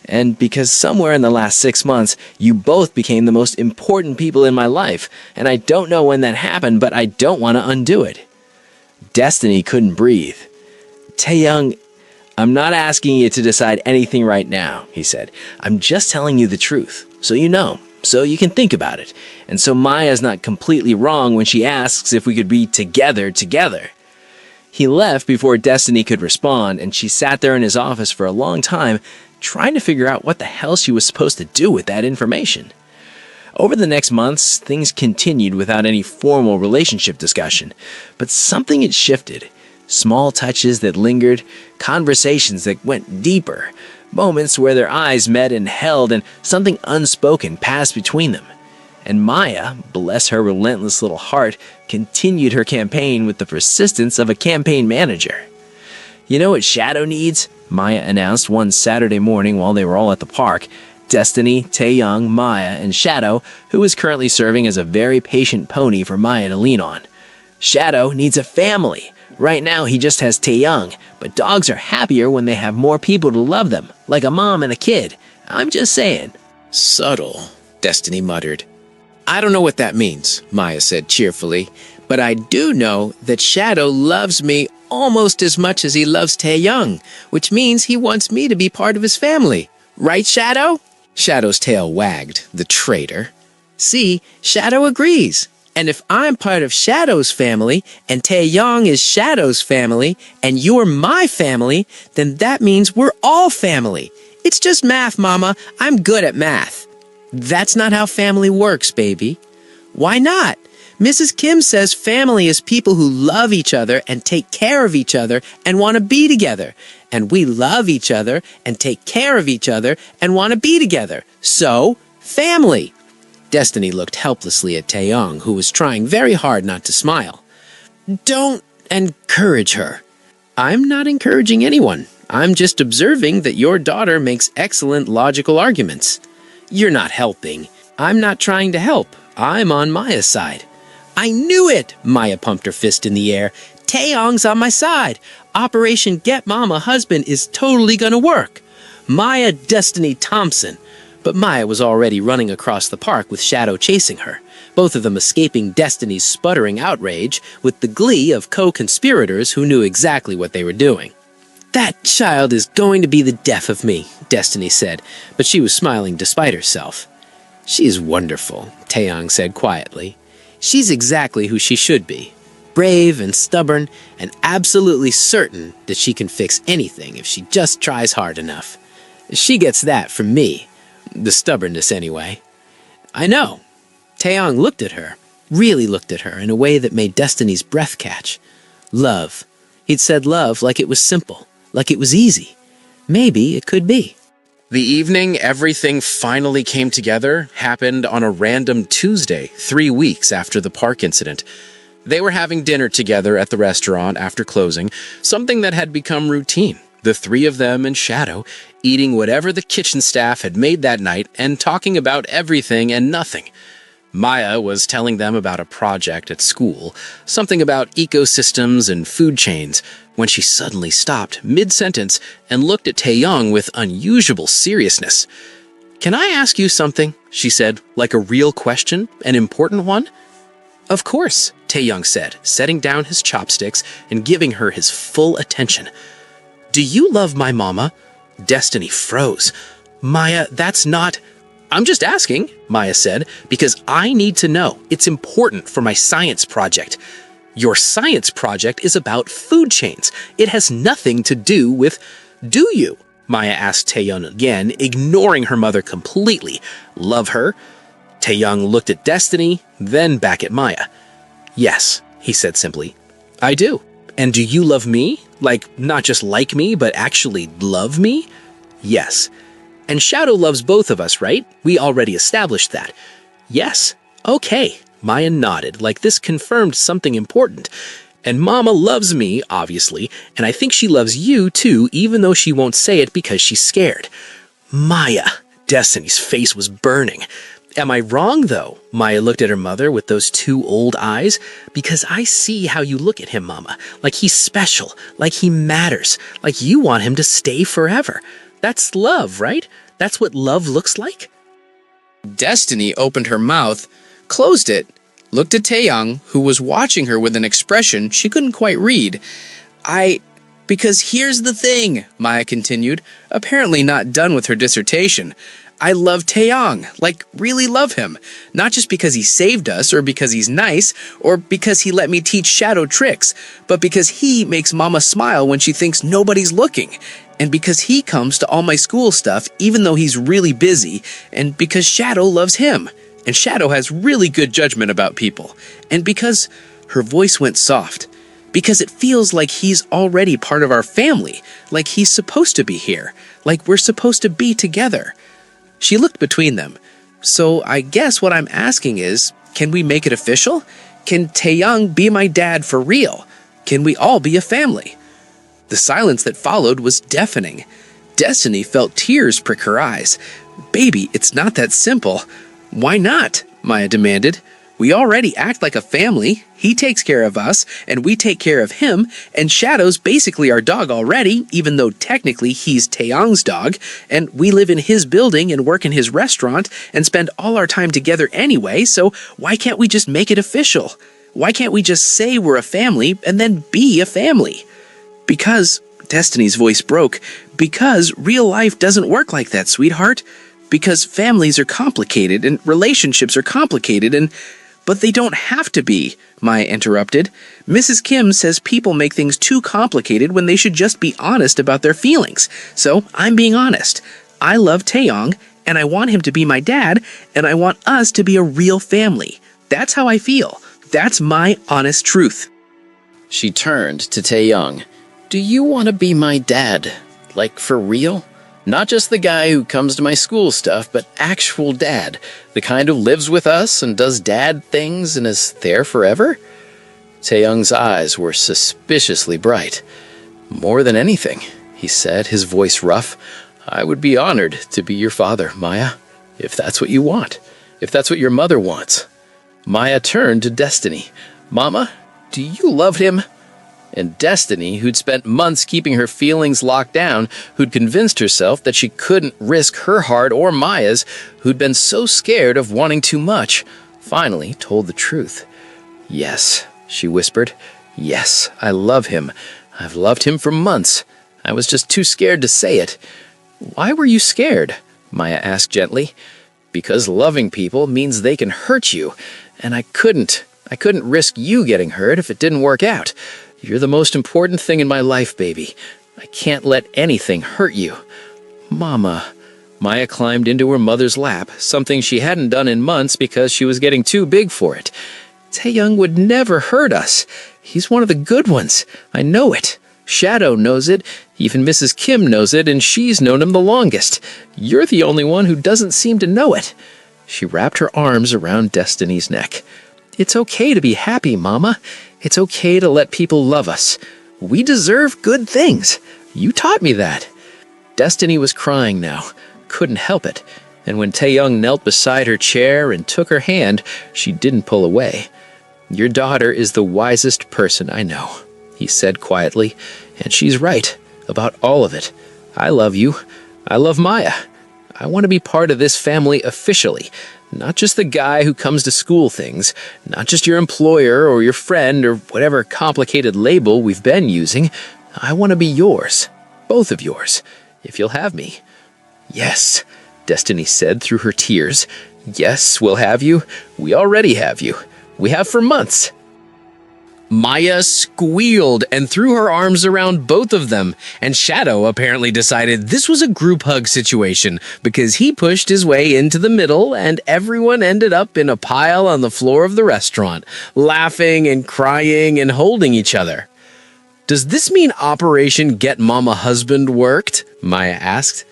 "And because somewhere in the last 6 months, you both became the most important people in my life, and I don't know when that happened, but I don't want to undo it." Destiny couldn't breathe. "Taeyong, I'm not asking you to decide anything right now," he said. "I'm just telling you the truth, so you know, so you can think about it. And so Maya's not completely wrong when she asks if we could be together. He left before Destiny could respond, and she sat there in his office for a long time, trying to figure out what the hell she was supposed to do with that information. Over the next months, things continued without any formal relationship discussion, but something had shifted. Small touches that lingered, conversations that went deeper, moments where their eyes met and held, and something unspoken passed between them. And Maya, bless her relentless little heart, continued her campaign with the persistence of a campaign manager. You know what Shadow needs? Maya announced one Saturday morning while they were all at the park. Destiny, Taeyong, Maya, and Shadow, who is currently serving as a very patient pony for Maya to lean on. Shadow needs a family. Right now he just has Taeyong, but dogs are happier when they have more people to love them, like a mom and a kid. I'm just saying. Subtle, Destiny muttered. I don't know what that means, Maya said cheerfully, but I do know that Shadow loves me almost as much as he loves Taeyong, which means he wants me to be part of his family. Right, Shadow? Shadow's tail wagged, the traitor. See, Shadow agrees. And if I'm part of Shadow's family, and Taeyong is Shadow's family, and you're my family, then that means we're all family. It's just math, Mama. I'm good at math. That's not how family works, baby. Why not? Mrs. Kim says family is people who love each other and take care of each other and want to be together. And we love each other and take care of each other and want to be together. So, family. Destiny looked helplessly at Taeyong, who was trying very hard not to smile. Don't encourage her. I'm not encouraging anyone. I'm just observing that your daughter makes excellent logical arguments. You're not helping. I'm not trying to help. I'm on Maya's side. I knew it! Maya pumped her fist in the air. Taeyong's on my side. Operation Get Mama Husband is totally gonna work. Maya Destiny Thompson. But Maya was already running across the park with Shadow chasing her, both of them escaping Destiny's sputtering outrage with the glee of co-conspirators who knew exactly what they were doing. That child is going to be the death of me, Destiny said, but she was smiling despite herself. She's wonderful, Taeyong said quietly. She's exactly who she should be. Brave and stubborn and absolutely certain that she can fix anything if she just tries hard enough. She gets that from me. The stubbornness, anyway. I know. Taeyong looked at her, really looked at her in a way that made Destiny's breath catch. Love. He'd said love like it was simple, like it was easy. Maybe it could be. The evening everything finally came together happened on a random Tuesday, 3 weeks after the park incident. They were having dinner together at the restaurant after closing, something that had become routine. The three of them and Shadow, eating whatever the kitchen staff had made that night and talking about everything and nothing. Maya was telling them about a project at school, something about ecosystems and food chains, when she suddenly stopped mid-sentence and looked at Taeyong with unusual seriousness. "Can I ask you something?" she said, like a real question, an important one. "Of course," Taeyong said, setting down his chopsticks and giving her his full attention. "Do you love my mama?" Destiny froze. "Maya, that's not—" "I'm just asking," Maya said, "because I need to know. It's important for my science project." "Your science project is about food chains. It has nothing to do with—" "Do you?" Maya asked Taeyong again, ignoring her mother completely. "Love her?" Taeyong looked at Destiny, then back at Maya. "Yes," he said simply. "I do. And do you love me? Like, not just like me, but actually love me?" "Yes." "And Shadow loves both of us, right? We already established that." "Yes." "Okay." Maya nodded, like this confirmed something important. "And Mama loves me, obviously, and I think she loves you, too, even though she won't say it because she's scared." "Maya!" Destiny's face was burning. "Am I wrong, though?" Maya looked at her mother with those two old eyes. "Because I see how you look at him, Mama. Like he's special, like he matters, like you want him to stay forever. That's love, right? That's what love looks like?" Destiny opened her mouth, closed it, looked at Taeyong, who was watching her with an expression she couldn't quite read. Because here's the thing," Maya continued, apparently not done with her dissertation. "I love Taeyong, like really love him. Not just because he saved us, or because he's nice, or because he let me teach Shadow tricks, but because he makes Mama smile when she thinks nobody's looking. And because he comes to all my school stuff even though he's really busy, and because Shadow loves him. And Shadow has really good judgment about people. And because," her voice went soft, "because it feels like he's already part of our family, like he's supposed to be here, like we're supposed to be together." She looked between them. "So I guess what I'm asking is, can we make it official? Can Taeyong be my dad for real? Can we all be a family?" The silence that followed was deafening. Destiny felt tears prick her eyes. "Baby, it's not that simple." "Why not?" Maya demanded. "We already act like a family. He takes care of us, and we take care of him, and Shadow's basically our dog already, even though technically he's Taeyong's dog, and we live in his building and work in his restaurant and spend all our time together anyway, so why can't we just make it official? Why can't we just say we're a family and then be a family?" "Because," Destiny's voice broke, "because real life doesn't work like that, sweetheart. Because families are complicated and relationships are complicated and... But they don't have to be," Maya interrupted. "Mrs. Kim says people make things too complicated when they should just be honest about their feelings. So I'm being honest. I love Taeyong, and I want him to be my dad, and I want us to be a real family. That's how I feel. That's my honest truth." She turned to Taeyong. "Do you want to be my dad? Like, for real? Not just the guy who comes to my school stuff, but actual dad. The kind who lives with us and does dad things and is there forever?" Taeyong's eyes were suspiciously bright. "More than anything," he said, his voice rough, "I would be honored to be your father, Maya, if that's what you want, if that's what your mother wants." Maya turned to Destiny. "Mama, do you love him?" And Destiny, who'd spent months keeping her feelings locked down, who'd convinced herself that she couldn't risk her heart or Maya's, who'd been so scared of wanting too much, finally told the truth. "Yes," she whispered. "Yes, I love him. I've loved him for months. I was just too scared to say it." "Why were you scared?" Maya asked gently. "Because loving people means they can hurt you, and I couldn't risk you getting hurt if it didn't work out. You're the most important thing in my life, baby. I can't let anything hurt you." "Mama." Maya climbed into her mother's lap, something she hadn't done in months because she was getting too big for it. "Taeyong would never hurt us. He's one of the good ones. I know it. Shadow knows it. Even Mrs. Kim knows it, and she's known him the longest. You're the only one who doesn't seem to know it." She wrapped her arms around Destiny's neck. "It's okay to be happy, Mama. It's okay to let people love us. We deserve good things. You taught me that." Destiny was crying now, couldn't help it, and when Taeyong knelt beside her chair and took her hand, she didn't pull away. "Your daughter is the wisest person I know," he said quietly, "and she's right about all of it. I love you. I love Maya. I want to be part of this family officially. Not just the guy who comes to school things, not just your employer or your friend or whatever complicated label we've been using. I want to be yours, both of yours, if you'll have me." "Yes," Destiny said through her tears. "Yes, we'll have you. We already have you. We have for months." Maya squealed and threw her arms around both of them, and Shadow apparently decided this was a group hug situation because he pushed his way into the middle and everyone ended up in a pile on the floor of the restaurant, laughing and crying and holding each other. "Does this mean Operation Get Mama Husband worked?" Maya asked.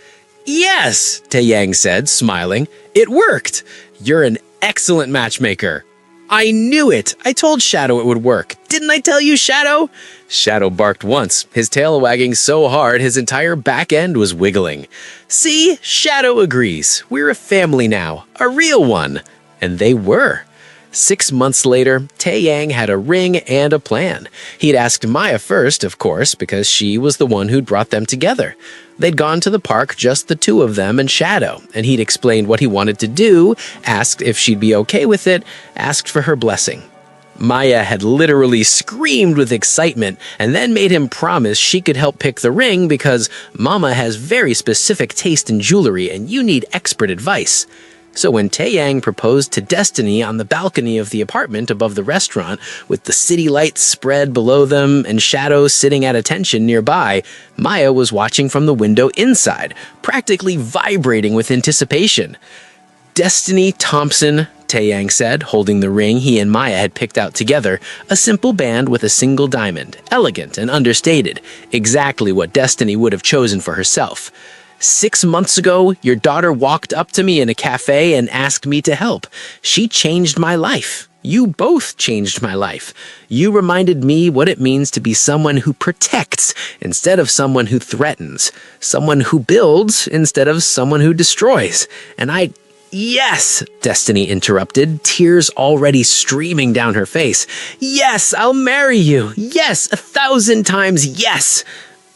"Yes," Taeyang said, smiling. "It worked. You're an excellent matchmaker." "I knew it! I told Shadow it would work. Didn't I tell you, Shadow?" Shadow barked once, his tail wagging so hard his entire back end was wiggling. "See? Shadow agrees. We're a family now. A real one." And they were. 6 months later, Taeyang had a ring and a plan. He'd asked Maya first, of course, because she was the one who'd brought them together. They'd gone to the park, just the two of them and Shadow, and he'd explained what he wanted to do, asked if she'd be okay with it, asked for her blessing. Maya had literally screamed with excitement and then made him promise she could help pick the ring because Mama has very specific taste in jewelry and you need expert advice. So when Taeyang proposed to Destiny on the balcony of the apartment above the restaurant, with the city lights spread below them and Shadow sitting at attention nearby, Maya was watching from the window inside, practically vibrating with anticipation. "Destiny Thompson," Taeyang said, holding the ring he and Maya had picked out together, a simple band with a single diamond, elegant and understated, exactly what Destiny would have chosen for herself. "6 months ago, your daughter walked up to me in a cafe and asked me to help. She changed my life. You both changed my life. You reminded me what it means to be someone who protects instead of someone who threatens, someone who builds instead of someone who destroys. And I... Yes, Destiny interrupted, tears already streaming down her face. Yes, I'll marry you. Yes, 1,000 times yes.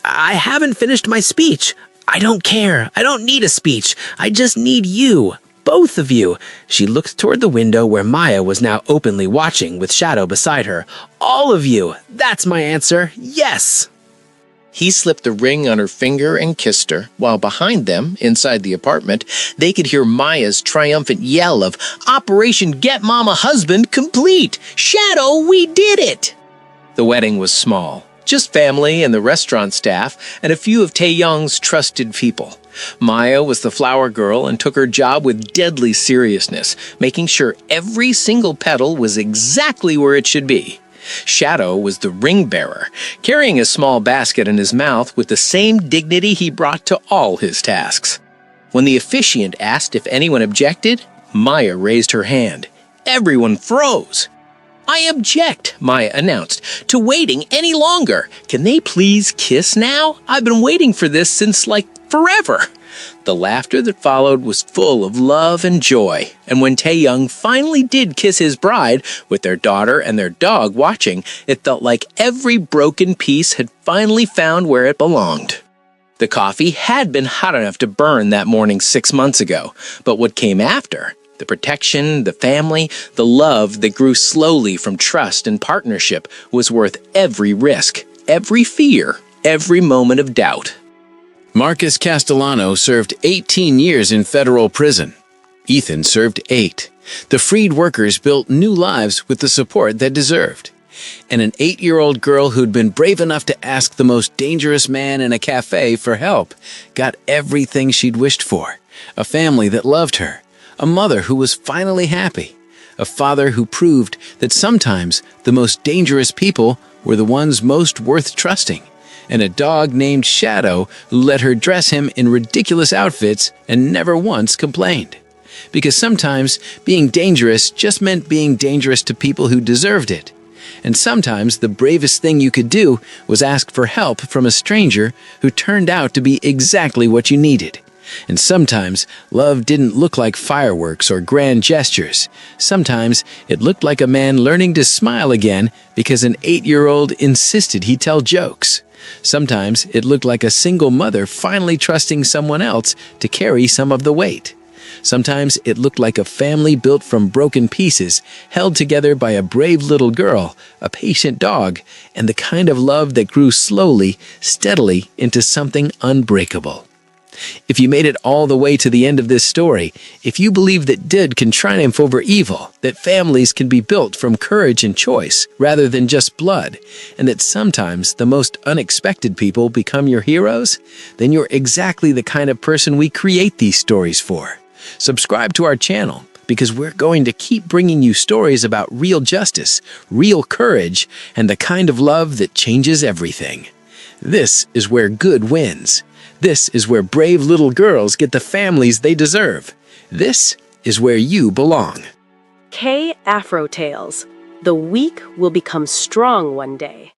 I haven't finished my speech. I don't care. I don't need a speech. I just need you. Both of you. She looked toward the window where Maya was now openly watching with Shadow beside her. All of you. That's my answer. Yes. He slipped the ring on her finger and kissed her, while behind them, inside the apartment, they could hear Maya's triumphant yell of, "Operation Get Mama Husband complete! Shadow, we did it!" The wedding was small. Just family and the restaurant staff and a few of Taeyong's trusted people. Maya was the flower girl and took her job with deadly seriousness, making sure every single petal was exactly where it should be. Shadow was the ring bearer, carrying a small basket in his mouth with the same dignity he brought to all his tasks. When the officiant asked if anyone objected, Maya raised her hand. Everyone froze. "I object," Maya announced, "to waiting any longer. Can they please kiss now? I've been waiting for this since, forever." The laughter that followed was full of love and joy, and when Taeyong finally did kiss his bride, with their daughter and their dog watching, it felt like every broken piece had finally found where it belonged. The coffee had been hot enough to burn that morning 6 months ago, but what came after? The protection, the family, the love that grew slowly from trust and partnership was worth every risk, every fear, every moment of doubt. Marcus Castellano served 18 years in federal prison. Ethan served 8. The freed workers built new lives with the support they deserved. And an 8-year-old girl who'd been brave enough to ask the most dangerous man in a cafe for help got everything she'd wished for. A family that loved her. A mother who was finally happy. A father who proved that sometimes the most dangerous people were the ones most worth trusting. And a dog named Shadow who let her dress him in ridiculous outfits and never once complained. Because sometimes being dangerous just meant being dangerous to people who deserved it. And sometimes the bravest thing you could do was ask for help from a stranger who turned out to be exactly what you needed. And sometimes love didn't look like fireworks or grand gestures. Sometimes it looked like a man learning to smile again because an 8-year-old insisted he tell jokes. Sometimes it looked like a single mother finally trusting someone else to carry some of the weight. Sometimes it looked like a family built from broken pieces, held together by a brave little girl, a patient dog, and the kind of love that grew slowly, steadily into something unbreakable. If you made it all the way to the end of this story, if you believe that good can triumph over evil, that families can be built from courage and choice rather than just blood, and that sometimes the most unexpected people become your heroes, then you're exactly the kind of person we create these stories for. Subscribe to our channel because we're going to keep bringing you stories about real justice, real courage, and the kind of love that changes everything. This is where good wins. This is where brave little girls get the families they deserve. This is where you belong. K Afro Tales. The weak will become strong one day.